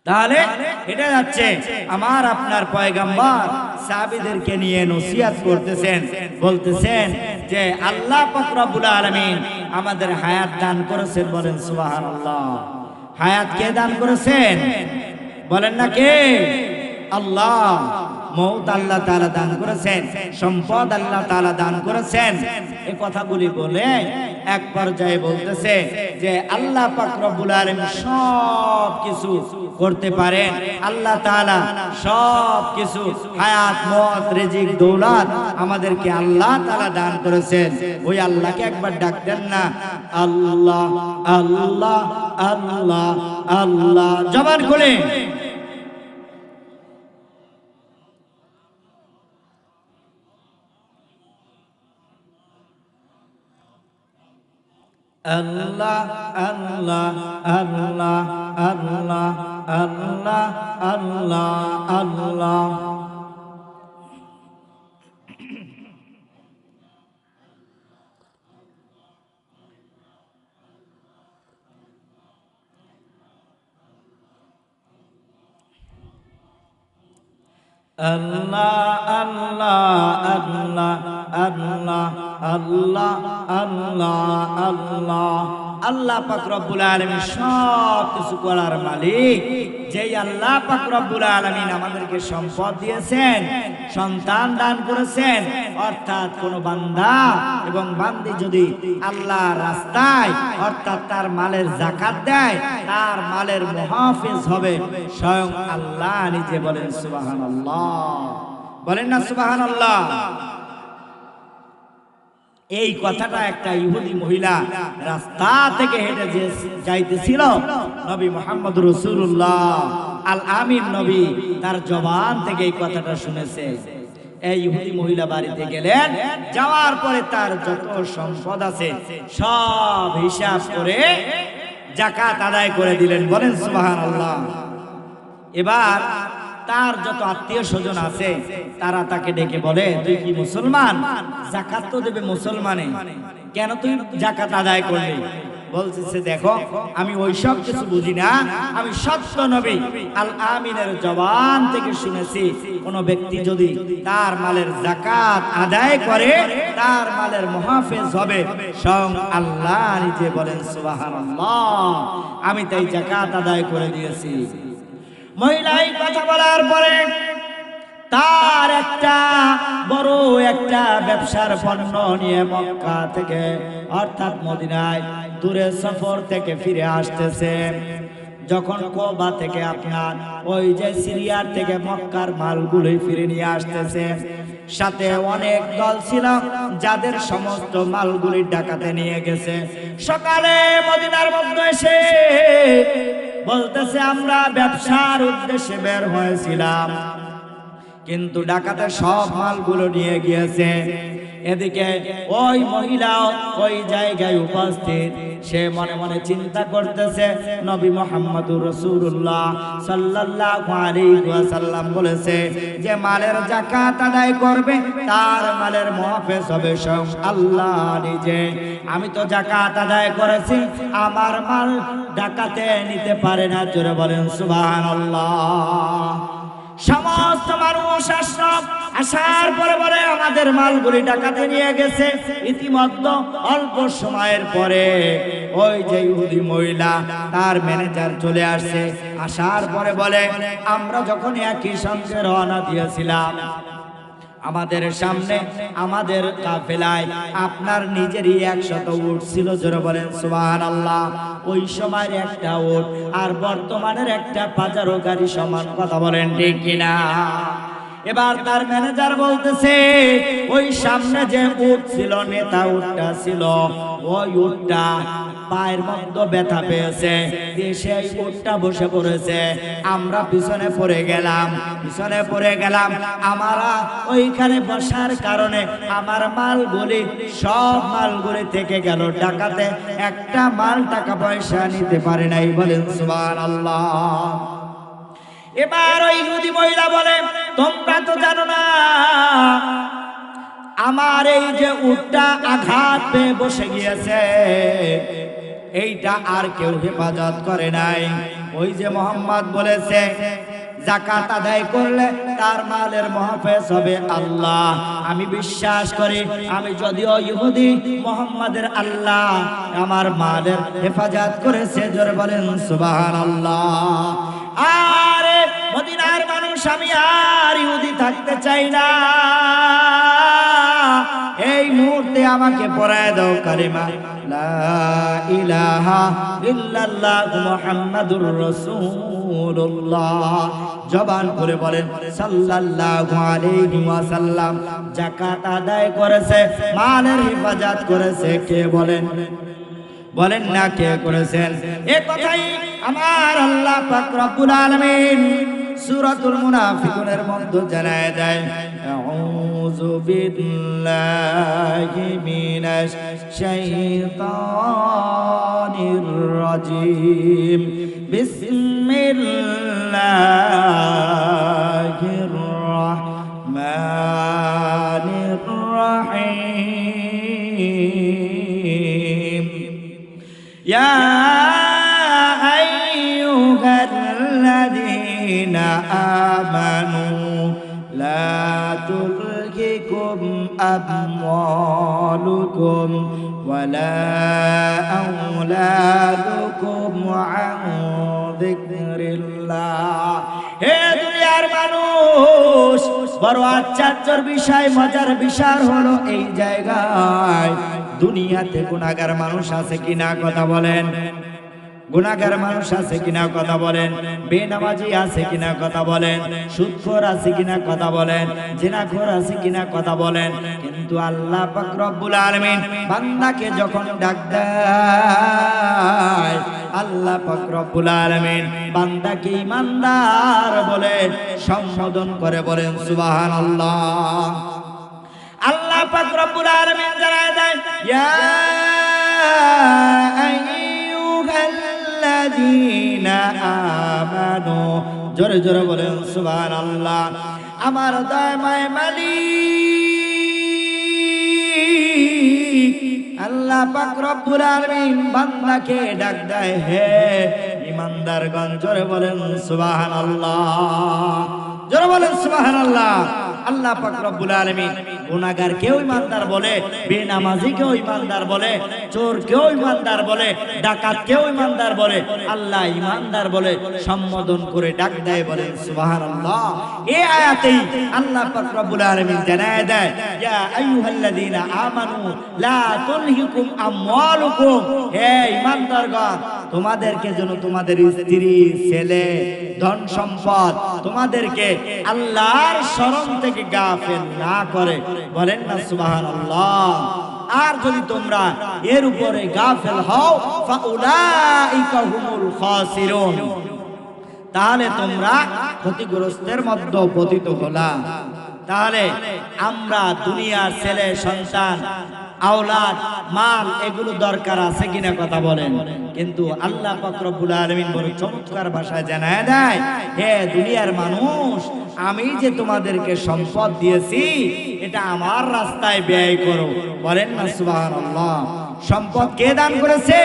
তাহলে হেঁটে যাচ্ছে, আমার আপনার পয়গম্বর সাহাবীদেরকে নিয়ে নসিহত করতেছেন, বলতেছেন যে আল্লাহ পাক রব্বুল আলামিন আমাদের হায়াত দান করেছেন, বলেন সুবহানাল্লাহ। হায়াত কে দান করেছেন? বলেন না কে? আল্লাহ। মৌত আল্লাহ তাআলা দান করেছেন, সম্পদ আল্লাহ তাআলা দান করেছেন। এই কথাগুলি বলে এক পর্যায়ে বলতেছে যে আল্লাহ পাক রব্বুল আলামিন সব কিছু করতে পারেন। আল্লাহ তাআলা সব কিছু, হায়াত, মওত, রিজিক, দৌলত আমাদেরকে আল্লাহ তাআলা দান করেছেন। ওই আল্লাহকে একবার ডাক দেন না, আল্লাহ আল্লাহ আল্লাহ আল্লাহ, জবান খুলে। আল্লাহ আল্লাহ আল্লাহ আল্লাহ আল্লাহ আল্লাহ আল্লাহ। আল্লাহ আল্লাহ আল্লাহ আল্লাহ আল্লাহ আল্লাহ আল্লাহ। আল্লাহ পাক রব্বুল আলামিন সব কিছু করার মালিক। যেই আল্লাহ পাক রব্বুল আলামিন আমাদেরকে সম্পদ দিয়েছেন, সন্তান দান করেছেন, অর্থাৎ কোন বান্দা এবং বান্দি যদি আল্লাহর রাস্তায় অর্থাৎ তার মালের যাকাত দেয়, তার মালের মুহাফিজ হবে স্বয়ং আল্লাহ নিজে, বলেন সুবহানাল্লাহ। বলেন না সুবহানাল্লাহ। এই কথাটা একটা ইহুদি মহিলা রাস্তা থেকে হেঁটে যাইতেছিল, নবী মুহাম্মদ রাসূলুল্লাহ আল আমিন নবী তার জবান থেকে এই কথাটা শুনেছে। এই ইহুদি মহিলা বাড়িতে গেলেন, যাওয়ার পরে তার যত সম্পদ আছে সব হিসাব করে যাকাত আদায় করে দিলেন, বলেন সুবহানাল্লাহ। এবার তার যত আত্মীয় স্বজন আছে তারা তাকে ডেকে বলে, তুই কি মুসলমান? যাকাত তো দেবে মুসলমানে, কেন তুই যাকাত আদায় করলি? বলতেছে, দেখো আমি ওইসব কিছু বুঝি না, আমি সত্য নবী আল আমিনের জবান থেকে শুনেছি, কোন ব্যক্তি যদি তার মালের যাকাত আদায় করে তার মালের মুহাফিজ হবে স্বয়ং আল্লাহ নিজে, বলেন সুবহানাল্লাহ। আমি তাই যাকাত আদায় করে দিয়েছি। মহিলা এই কথা বলার পরে তার একটা বড় একটা ব্যবসার পণ্য নিয়ে মক্কা থেকে অর্থাৎ মদিনায় দূরে সফর থেকে ফিরে আসতেছে। যখন কাবা থেকে আপনার ওই যে সিরিয়ার থেকে মক্কার মালগুলো ফিরে নিয়ে আসতেছে, সাথে অনেক দল ছিল যাদের সমস্ত মালগুলি ডাকাতে নিয়ে গেছে। সকালে মদিনার মধ্যে এসে বলতেছে, আমরা ব্যবসার উদ্দেশ্যে বের হয়েছিলাম, কিন্তু ডাকাতে সব মালগুলো নিয়ে গিয়েছে। এদিকে ওই মহিলা ওই জায়গায় উপস্থিত, সে মনে মনে চিন্তা করতেছে, নবী মুহাম্মদুর রাসূলুল্লাহ সাল্লাল্লাহু আলাইহি ওয়াসাল্লাম বলেছে যে মালের যাকাত আদায় করবে তার মালের মুহাফিজ হবে স্বয়ং আল্লাহ নিজে। আমি তো যাকাত আদায় করেছি, আমার মাল ডাকাতে নিতে পারে না, জোরে বলেন সুবহানাল্লাহ। সমস্ত মানুষ আসার পরে বলে আমাদের মালগুলি ডাকাতে নিয়ে গেছে। ইতিমধ্যে অল্প সময়ের পরে ওই যে ইহুদি মহিলা তার ম্যানেজার চলে আসছে। আসার পরে বলে, আমরা যখন একই সঙ্গে রওনা দিয়েছিলাম আমাদের সামনে আমাদের কাফেলায় আপনার নিজেরই 100 উট ছিল, জোরে বলেন সুবহানাল্লাহ। ওই সময়ের একটা উট আর বর্তমানের একটা পাজারো গাড়ি সমান, কথা বলেন ঠিক কিনা? এবার তার ম্যানেজার বলতেছে ওই সামনে যে উট ছিল, নেতা উটটা ছিল, ওই উটটা পায়ের মধ্যে ব্যথা পেয়েছে, সেই উটটা বসে পড়েছে, আমরা পিছনে পড়ে গেলাম। আমরা ওইখানে বসার কারণে আমার মালগুলি, সব মালগুলি থেকে গেল, ডাকাতে একটা মাল টাকা পয়সা নিতে পারে নাই, বলেন সুবহানাল্লাহ। এবার ওই ইহুদি মহিলা বলে, তোমরা তো জানো না আমার এই যে উটটা আঘাত পেয়ে বসে গিয়েছে, এইটা আর কেউ হেফাজত করে নাই। ওই যে মোহাম্মদ বলেছে যাকাত আদায় করলে তার মালের মুহাফেজ হবে আল্লাহ। আমি বিশ্বাস করি, আমি যদিও ইহুদি, মোহাম্মদের আল্লাহ আমার মালের হেফাজত করেছে, জোরে বলেন সুবহানাল্লাহ। আরে মদিনার মানুষ, আমি আর ইহুদি থাকতে চাই না, এই মুহূর্তে আমাকে পড়ায় দাও কালিমা লা ইলাহা ইল্লাল্লাহ মুহাম্মাদুর রাসূলুল্লাহ। জবান করে বলেন সাল্লাল্লাহু আলাইহি ওয়াসাল্লাম। যাকাত আদায় করেছে, মালের হেফাজত করেছে, কে বলেন না কে করেছেন? এই কথাই আমার আল্লাহ পাক রব্বুল আলামিন সূরাতুল মুনাফিকুনের মধ্যে জানায় দেয়, আউযু বিল্লাহি মিনাশ শাইতানির রাজীম, বিসমিল্লাহির রাহমানির রাহিম। ইয়া আইয়ুহাল্লাযীনা আমানু লা তুলহিকুম আমওয়ালুকুম ওয়ালা আওলাদুকুম আন যিকরিল্লাহ। হে দুনিয়ার মানুষ, বড় আশ্চর্যের বিষয়, মজার বিষয় হলো এই জায়গায় দুনিয়াতে গুনাহগার মানুষ আছে কিনা, কথা বলেন। গুনাহগার মানুষ আছে কিনা, কথা বলেন। বেনামাজি আছে কিনা, কথা বলেন। সুদখোর আছে কিনা, কথা বলেন। জিনাখোর আছে কিনা, কথা বলেন। কিন্তু আল্লাহ পাক রব্বুল আলামিন বান্দাকে যখন ডাক দেয়, আল্লাহ পাক রব্বুল আলামিন বান্দাকে ঈমানদার বলে সম্বোধন করে, বলেন সুবহানাল্লাহ। আল্লাহ পাক রব্বুল আলামিন জানায় দেয়, ইয়া আইয়ুহাল্লাযীনা আমানু, জোরে জোরে বলেন সুবহানাল্লাহ। আমার দয়াময় মালিক আল্লাহ পাক রব্বুল আলামিন বান্দাকে ডাক দেয়, হে ঈমানদারগণ, জোরে বলেন সুবহানাল্লাহ, জোরে বলেন সুবহানাল্লাহ। আল্লাহ পাক রব্বুল আলামিন গুনাহগার কেউ ঈমানদার বলে, বেনামাজি কেউ ঈমানদার বলে, চোর কেউ ঈমানদার বলে, ডাকাত কেউ ঈমানদার বলে, আল্লাহ ঈমানদার বলে সম্বোধন করে ডাক দেয়, বলেন সুবহানাল্লাহ। এই আয়াতেই আল্লাহ পাক রব্বুল আলামিন জানায় দেয়, ইয়া আইয়ুহাল্লাযীনা আমানু লা তুলহিকুম আমওয়ালুকুম, হে ঈমানদারগণ, তোমাদেরকে যেন তোমাদের স্ত্রী, ছেলে, ধন সম্পদ তোমাদেরকে আল্লাহর শরণ থেকে গাফিল না করে, বলেন না সুবহানাল্লাহ। আর যদি তোমরা এর উপরে গাফিল হও, ফাউলাইকা হুমুল খাসিরুন, তাহলে তোমরা ক্ষতিগ্রস্তের মধ্যে পতিত হলা। তাহলে আমরা দুনিয়ার ছেলে, সন্তান, আওলাদ, মাল, এগুলো দরকার আছে কিনা, কথা বলেন। কিন্তু আল্লাহ পাক রব্বুল আলামিন বড় চমৎকার ভাষায় জানায় দেয়, হে দুনিয়ার মানুষ, আমি যে তোমাদেরকে সম্পদ দিয়েছি এটা আমার রাস্তায় ব্যয় করো, বলেন না সুবহানাল্লাহ। সম্পদ কে দান করেছে?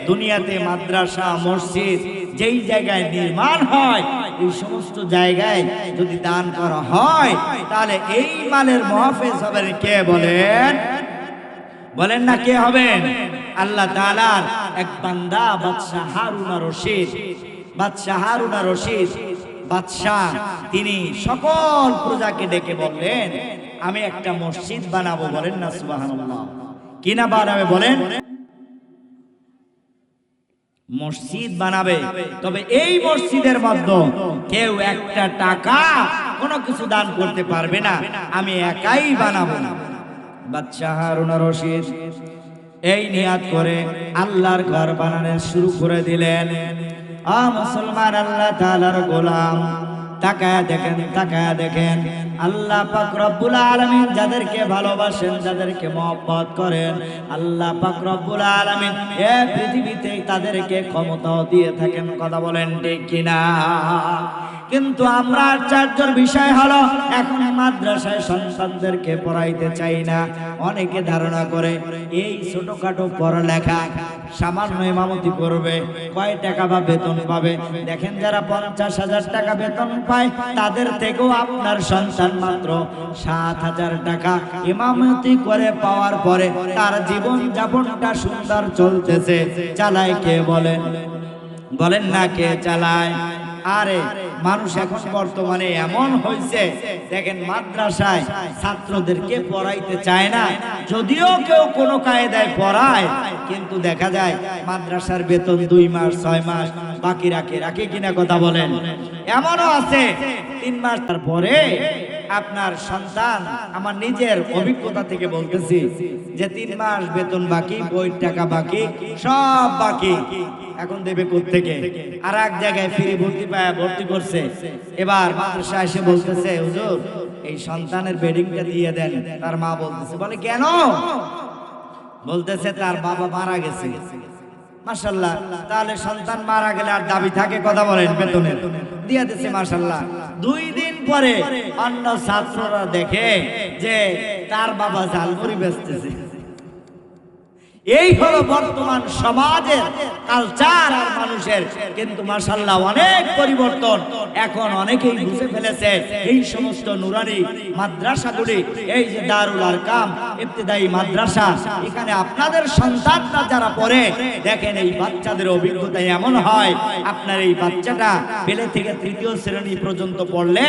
দুনিয়াতে মাদ্রাসা, মসজিদ যেই জায়গায় নির্মাণ হয়, এই সমস্ত জায়গায় যদি দান করা হয়, তাহলে এই মালের মুহাফেজ হবেন কে, বলেন না কে হবেন? আল্লাহ তাআলার এক বান্দা বাদশা হারুন আর রশিদ বাদশাহ তিনি সকল প্রজাকে ডেকে বললেন, আমি একটা মসজিদ বানাবো। বলেন না সুবহানাল্লাহ। কি না বানাবে বলেন? মসজিদ বানাবে। তবে এই মসজিদের মধ্যে কেউ একটা টাকা কোনো কিছু দান করতে পারবে না, আমি একাই বানাবো। বাদশাহ হারুন আর রশিদ এই নিয়াত করে আল্লাহর ঘর বানানো শুরু করে দিলেন। মুসলমান, আল্লাহ তাআলার গোলাম, তাকায়া দেখেন, তাকায়া দেখেন, আল্লাহ পাক রব্বুল আলামিন যাদেরকে ভালোবাসেন, যাদেরকে মহব্বত করেন, আল্লাহ পাক রব্বুল আলামিন এই পৃথিবীতে তাদেরকে ক্ষমতাও দিয়ে থাকেন। কথা বলেন ঠিক কিনা? কিন্তু আমরা আশ্চর্যের বিষয় হলো এখন মাদ্রাসায় সন্তানদেরকে পড়াইতে চাই না। অনেকে ধারণা করে এই ছোটখাটো পড়ালেখা, সামান্য ইমামতি করবে, কয় টাকা বা বেতন পাবে। দেখেন যারা 50,000 টাকা বেতন পায় তাদের থেকেও আপনার সন্তান মাত্র 7,000 টাকা ইমামতি করে পাওয়ার পরে তার জীবন যাপনটা সুন্দর চলতেছে। চালায় কে বলেন? বলেন না কে চালায়? আরে মানুষ এখন বর্তমানে এমন হয়েছে, দেখেন মাদ্রাসায় ছাত্রদেরকে পড়াইতে চায় না। যদিও কেউ কোনো কায়দায় পড়ায়, কিন্তু দেখা যায় মাদ্রাসার বেতন 2 মাস 6 মাস বাকি রাখে কিনা? কথা বলেন। এমনও আছে 3 মাস তারপরে আপনার সন্তান, আমার নিজের অভিজ্ঞতা থেকে বলতেছি, যে 3 মাস বেতন বাকি, বইয়ের টাকা বাকি, সব বাকি। এখন দেবে কোত্থেকে? আর এক জায়গায় ফ্রি ভর্তি পায় ভর্তি করছে। এবার মাদ্রাসা এসে বলতেছে, হুজুর এই সন্তানের বেডিংটা দিয়ে দেন। তার মা বলতেছে, বলে কেন? বলতেছে তার বাবা মারা গেছে। মাশাআল্লাহ, তাহলে সন্তান মারা গেলে আর দাবি থাকে? কথা বলেন। বেতনের দিয়ে দিচ্ছে মাশাআল্লাহ। 2 দিন পরে অন্য ছাত্ররা দেখে যে তার বাবা ঝালমুড়ি বেচতেছে। এই হলো বর্তমান সমাজের কালচার আর মানুষের। কিন্তু মাশাআল্লাহ অনেক পরিবর্তন। এখন অনেকেই বুঝে ফেলেছে এই সমস্ত নুরানি মাদ্রাসাগুলি, এই যে দারুল আরকাম ইবতিদায়ী মাদ্রাসা, এখানে আপনাদের সন্তানরা যারা পড়ে, দেখেন এই বাচ্চাদের অভিজ্ঞতা এমন হয়, আপনার এই বাচ্চাটা পেলে থেকে 3য় শ্রেণী পর্যন্ত পড়লে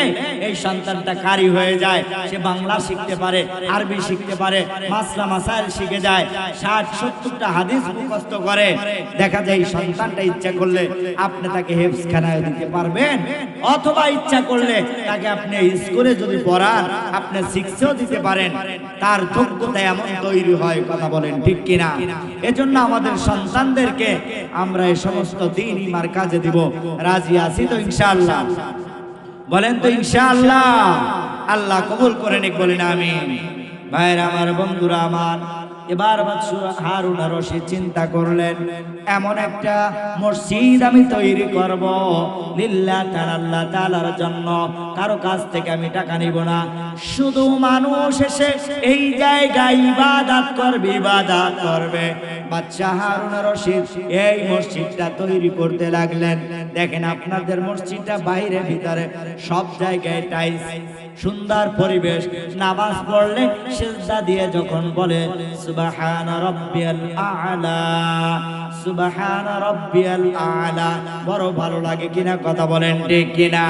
এই সন্তানটা কারি হয়ে যায়। সে বাংলা শিখতে পারে, আরবি শিখতে পারে, মাসলা মাসাইল শিখে যায়, 60-70টা হাদিস মুখস্থ করে। দেখা যায় এই সন্তানটা ইচ্ছা করলে আপনি তাকে হেফজখানায় দিতে পারবেন, অথবা ইচ্ছা করলে তাকে আপনি স্কুলে যদি পড়ান আপনি শিক্ষাও দিতে পারেন। তার যোগ্যতা এমন তৈরি হয়। কথা বলেন ঠিক কিনা? এজন্য আমাদের সন্তানদেরকে আমরা এই সমস্ত দ্বীনি মারকাজে দিব। রাজি আছি তো ইনশাআল্লাহ? বলেন তো ইনশাআল্লাহ? আল্লাহ কবুল করে নিক, বলেন আমিন। ভাইরা আমার, বন্ধুরা আমার, এবার বাদশাহ হারুন আর রশিদ চিন্তা করলেন, এমন একটা মসজিদ আমি তৈরি করব লিল্লাহ তাআলা, আল্লাহ তাআলার জন্য। কারো কাছ থেকে আমি টাকা নিব না, শুধু মানুষ এসে এই জায়গায় ইবাদত করবে। বাদশাহ হারুন আর রশিদ এই মসজিদটা তৈরি করতে লাগলেন। দেখেন আপনাদের মসজিদটা বাইরে ভিতরে সব জায়গায় টাইলস, সুন্দর পরিবেশ। নামাজ পড়লে সিজদা দিয়ে যখন বলে সুবহানা রাব্বিয়াল আ'লা, সুবহানা রাব্বিয়াল আ'লা, বড় ভালো লাগে কিনা? কথা বলেন ঠিক কিনা?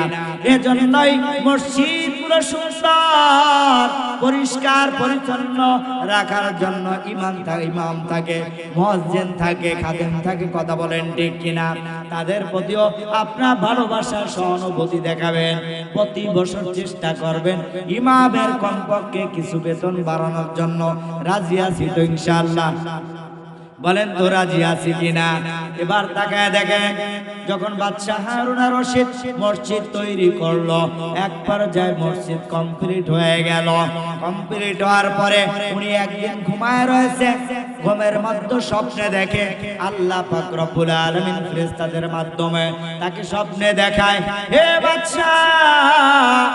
এজন্যই মসজিদগুলো সুন্দর পরিষ্কার পরিচ্ছন্ন রাখার জন্য ইমাম থাকে, মুয়াজ্জিন থাকে, খাদেম থাকে। কথা বলেন ঠিক কিনা? তাদের প্রতিও আপনার ভালোবাসা সহানুভূতি দেখাবেন। প্রতি বছর চেষ্টা করবেন ইমামের কমপক্ষে কিছু বেতন বাড়ানোর জন্য। রাজি আছি তো ইনশাআল্লাহ? বলেন তো রাজি আছি কিনা? এবার তাকায় দেখেন, যখন বাদশাহ হারুন আর রশিদ মসজিদ তৈরি করলো, এক পর্যায়ে মসজিদ কমপ্লিট হয়ে গেল। কমপ্লিট হওয়ার পরে উনি একদিন ঘুমায় রয়েছে। ঘুমের মধ্যে স্বপ্নে দেখে আল্লাহ পাক রব্বুল আলামিন ফেরেশতাদের মাধ্যমে তাকে স্বপ্নে দেখায়, হে বাদশাহ,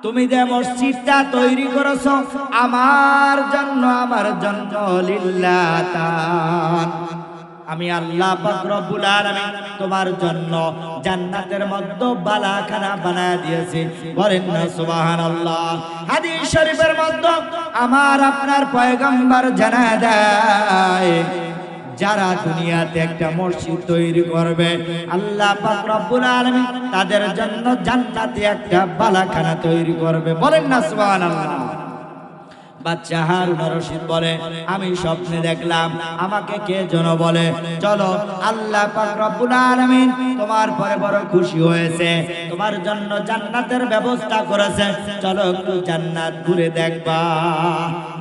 তুমি যে মসজিদটা তৈরি করেছো আমার জন্য লিল্লাহ তাআলা, আমি আল্লাহ পাক রব্বুল আলামিন তোমার জন্য জান্নাতের মধ্যে বালাখানা বানায় দিয়েছি। বলেন না সুবহানাল্লাহ? হাদিস শরীফের মধ্যে আমার আপনার পয়গম্বর জানায় দেয়, যারা দুনিয়াতে একটা মসজিদ তৈরি করবে আল্লাহ পাক রব্বুল আলামিন তাদের জন্য জান্নাতে একটা বালাখানা তৈরি করবে। বলেন না সুবহানাল্লাহ। বাচ্চা হারুন রশিদ বলে আমি স্বপ্নে দেখলাম, আমাকে কে যেন বলে চলো আল্লাহ পাক রব্বুল আলামিন তোমার পরে বড় খুশি হয়েছে, তোমার জন্য জান্নাতের ব্যবস্থা করেছে, চলো একটু জান্নাত ঘুরে দেখবা।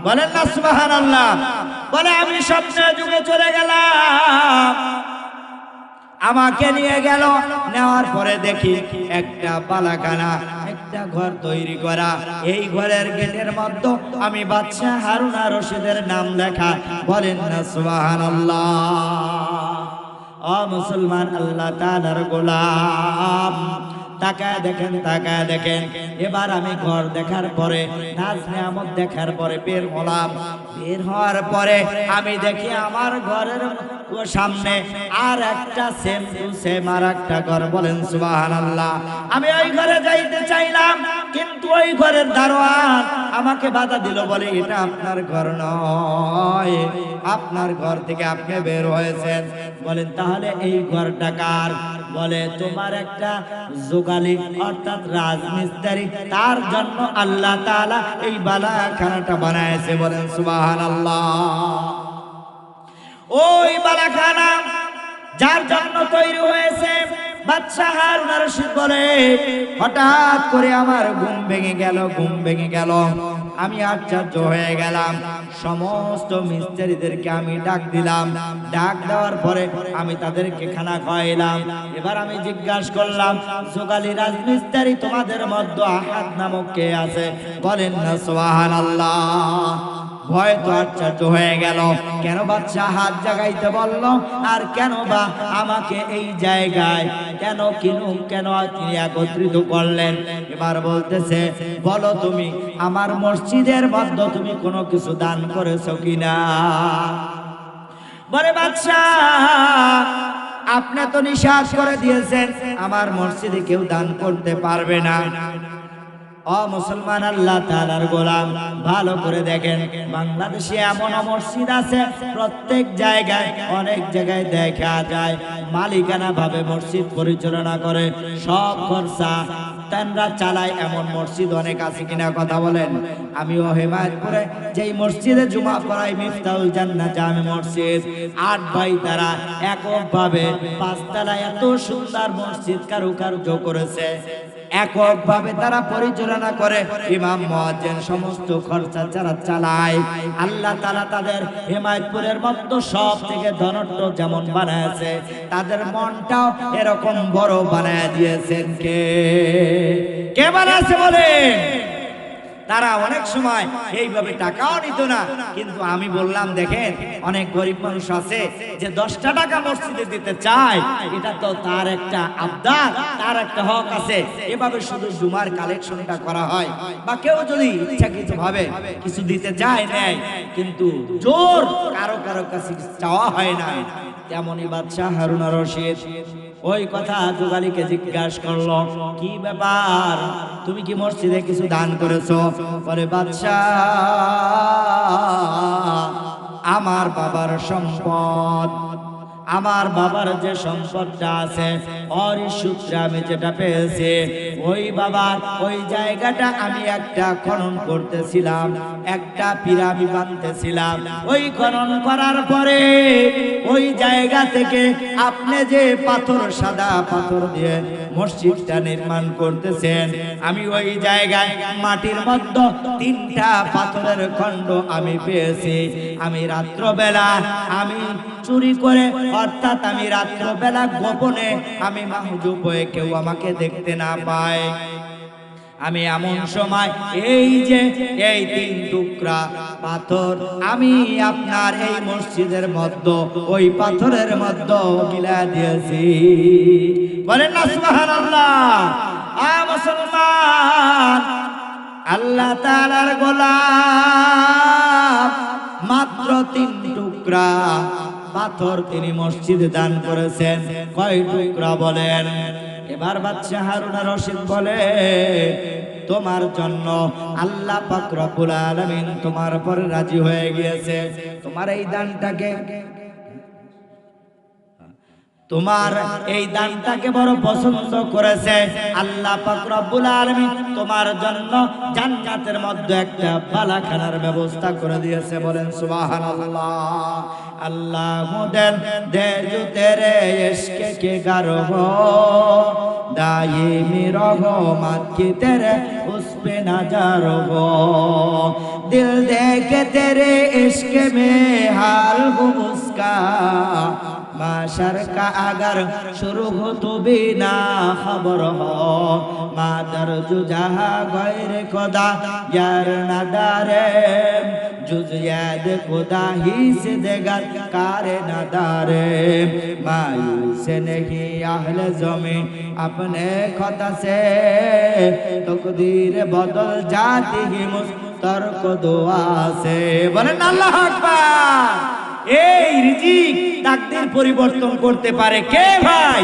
বলেন না সুবহানাল্লাহ। বলে আমি স্বপ্নের যুগে চলে গেলাম, আমাকে নিয়ে গেল, নেওয়ার পরে দেখি একটা বালাখানা, একটা ঘর তৈরি করা। এই ঘরের গেটের মধ্যে আমি বাদশা হারুন রশিদের নাম লেখা। বলেন না সুবহানাল্লাহ। ও মুসলমান, আল্লাহ তাআলার গোলাম, তাকায় দেখেন, তাকায় দেখেন। এবার আমি ঘর দেখার পরে, নাজ নিয়ামত দেখার পরে বের হলাম। বের হওয়ার পরে আমি দেখি আমার ঘরের সামনে আর একটা সেম টু সেম আর একটা ঘর। বলেন সুবহানাল্লাহ। আমি ওই ঘরে যাইতে চাইলাম, কিন্তু ওই ঘরের দারোয়ান আমাকে বাধা দিল, বলে এটা আপনার ঘর নয়, আপনার ঘর থেকে আপনি বের হয়েছেন। বলেন তাহলে এই ঘরটা কার? বলে তোমার একটা জোগালি অর্থাৎ রাজমিস্ত্রি, তার জন্য আল্লাহ তাআলা এই বালাখানাটা বানায়েছে। বলেন সুবহানাল্লাহ। ওই বালাখানা যার জন্য তৈরি হয়েছে, বাদশা হারুন রশিদ বলে হঠাৎ করে আমার ঘুম ভেঙে গেল, ঘুম ভেঙে গেল। আমি আশ্চর্য হয়ে গেলাম। সমস্ত মিস্ত্রিদেরকে আমি ডাক দিলাম। ডাক দেওয়ার পরে আমি তাদেরকে খানা খাওয়াইলাম। এবার আমি জিজ্ঞাসা করলাম, জোগালি রাজমিস্ত্রি তোমাদের মধ্যে আহাদ নামক কে আছে? বলেন না সুবহানাল্লাহ। ভয় তো আশ্চর্য হয়ে গেল, কেন বাদশা হাত জাগাইতে বলল, আর কেন বা আমাকে এই জায়গায় কেন তিনি একত্রিত করলেন? এবার বলতেছে, বলো তুমি আমার মসজিদের মধ্যে তুমি কোনো কিছু দান করেছো কিনা? বলে বাদশা আপনি তো নিষেধ করে দিয়েছেন, আমার মসজিদে কেউ দান করতে পারবে না। ও মুসলমান, আল্লাহ তাআলার গোলাম, ভালো করে দেখেন, বাংলাদেশে এমন মসজিদ আছে প্রত্যেক জায়গায়, অনেক জায়গায় দেখা যায় মালিকানা ভাবে মসজিদ পরিচালনা করে, সব খরচা তানরা চালায়, এমন মসজিদ অনেক আছে কিনা কথা বলেন। আমিও হেমায়তপুরে যেই মসজিদে জুমা পড়াই, মিফতাহুল জান্নাহ জামে মসজিদ, 8 ভাই তারা এককভাবে 5 তলায় এত সুন্দর মসজিদ কারুকার্য করেছে, এককভাবে তারা পরিচালনা করে, ইমাম মুয়াজ্জিন সমস্ত খরচা যারা চালায়। আল্লাহ তাআলা তাদের হেমায়তপুরের মধ্যে সব থেকে ধনট্ট যেমন বানায়েছে, তাদের মনটাও এরকম বড় বানায় দিয়েছেন। কে বানাইছে বলে? তারা অনেক সময় এইভাবে টাকাও নিত না, কিন্তু আমি বললাম দেখেন অনেক গরিব মানুষ আছে যে 10টা টাকা মসজিদে দিতে চায়, এটা তো তার একটা আবদার, তার একটা হক আছে। এভাবে শুধু জুমার কালেকশনটা করা হয়, বা কেউ যদি ইচ্ছাকৃত ভাবে কিছু দিতে চায় নেয়, কিন্তু জোর কারো কারো কাছে চাওয়া হয় না। তেমনি বাদশা হারুন রশিদ ওই কথা জোগালিকে জিজ্ঞাসা করলো, কি ব্যাপার, তুমি কি মসজিদে কিছু দান করেছো? বলে বাদশা আমার বাবার সম্পদ, আমার বাবার যে সম্পদটা আছে ওর সূত্রে আমি যেটা পেয়েছি, ওই বাবার ওই জায়গাটা আমি একটা খনন করতেছিলাম, একটা পিরামিড বানতেছিলাম। ওই খনন করার পরে ওই জায়গা থেকে আপনি যে পাথর, সাদা পাথর দিয়ে মসজিদটা নির্মাণ করতেছেন, আমি ওই জায়গায় মাটির মধ্যে 3টা পাথরের খণ্ড আমি পেয়েছি। আমি রাত্রবেলা আমি চুরি করে, অর্থাৎ আমি রাত্রবেলা গোপনে, আমি মাহজুব হয়ে কেউ আমাকে দেখতে না পায়, আমি এমন সময় এই যে এই 3 টুকরা পাথর আমি আপনার এই মসজিদের মধ্যে ওই পাথরের মধ্যে গিলা দিয়েছি। বলেন না সুবহানাল্লাহ। মুসলমান, আল্লাহ তাআলার গোলাম মাত্র 3 টুকরা পাথর তিনি মসজিদে দান করেছেন। কয় টুকরা বলেন? এবার বাদশা হারুন রশিদ বলে, তোমার জন্য আল্লাহ পাক রব্বুল আলামিন তোমার উপর রাজি হয়ে গিয়েছে, তোমার এই দানটাকে তোমার এই দানটাকে বড় পছন্দ করেছে আল্লাহ পাক রব্বুল আলামিন তোমার জন্য জান্নাতের মধ্যে একটা বালাখানার ব্যবস্থা করে দিয়েছে বলেন সুবহানাল্লাহ अल्लाह मुदल दे जो तेरे इश्क के गर्व दायमी रहो मत की तेरे उस पे नजर हो दिल दे के तेरे इश्क में हाल हो उसका माशर का अगर शुरू हो तो बिना खबर हो मादर जो जहाँ गैर खुदा यार नदारे जुज याद खुदा ही से देगर कारे नदारे मायूस नहीं अहले ज़मीन अपने खुदा से तकदीर बदल जाती ही मुस्तर को दुआ से बोलें अल्लाह अकबर এই রিজিক তাকদীর পরিবর্তন করতে পারে কে ভাই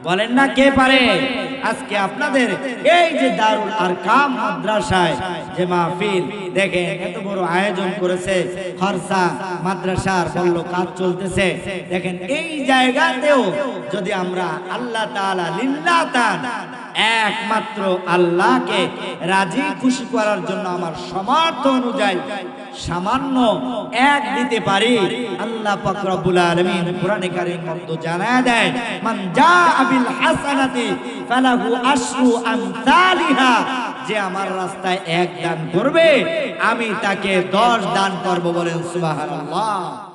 বলেন না কে পারে আজকে আপনাদের এই যে দারুল আরকাম মাদ্রাসায় যে মাহফিল দেখেন এত বড় আয়োজন করেছে খরচা মাদ্রাসার বলল কাজ চলতেছে দেখেন এই জায়গাতেও যদি আমরা আল্লাহ তাআলা লিল্লাহ তাআলা একমাত্র আল্লাহকে রাজি খুশি করার জন্য আমার সামর্থ্য অনুযায়ী সামান্য এক দিতে পারি আল্লাহ পাক রব্বুল আলামিন কোরআনে কারীম মধ্যে জানায় দেয় মান জাআ বিল হাসানাতি ফালাহু আশরু আমসালিহা যে আমার রাস্তায় এক দান করবে আমি তাকে 10 দান করব বলেন সুবহানাল্লাহ।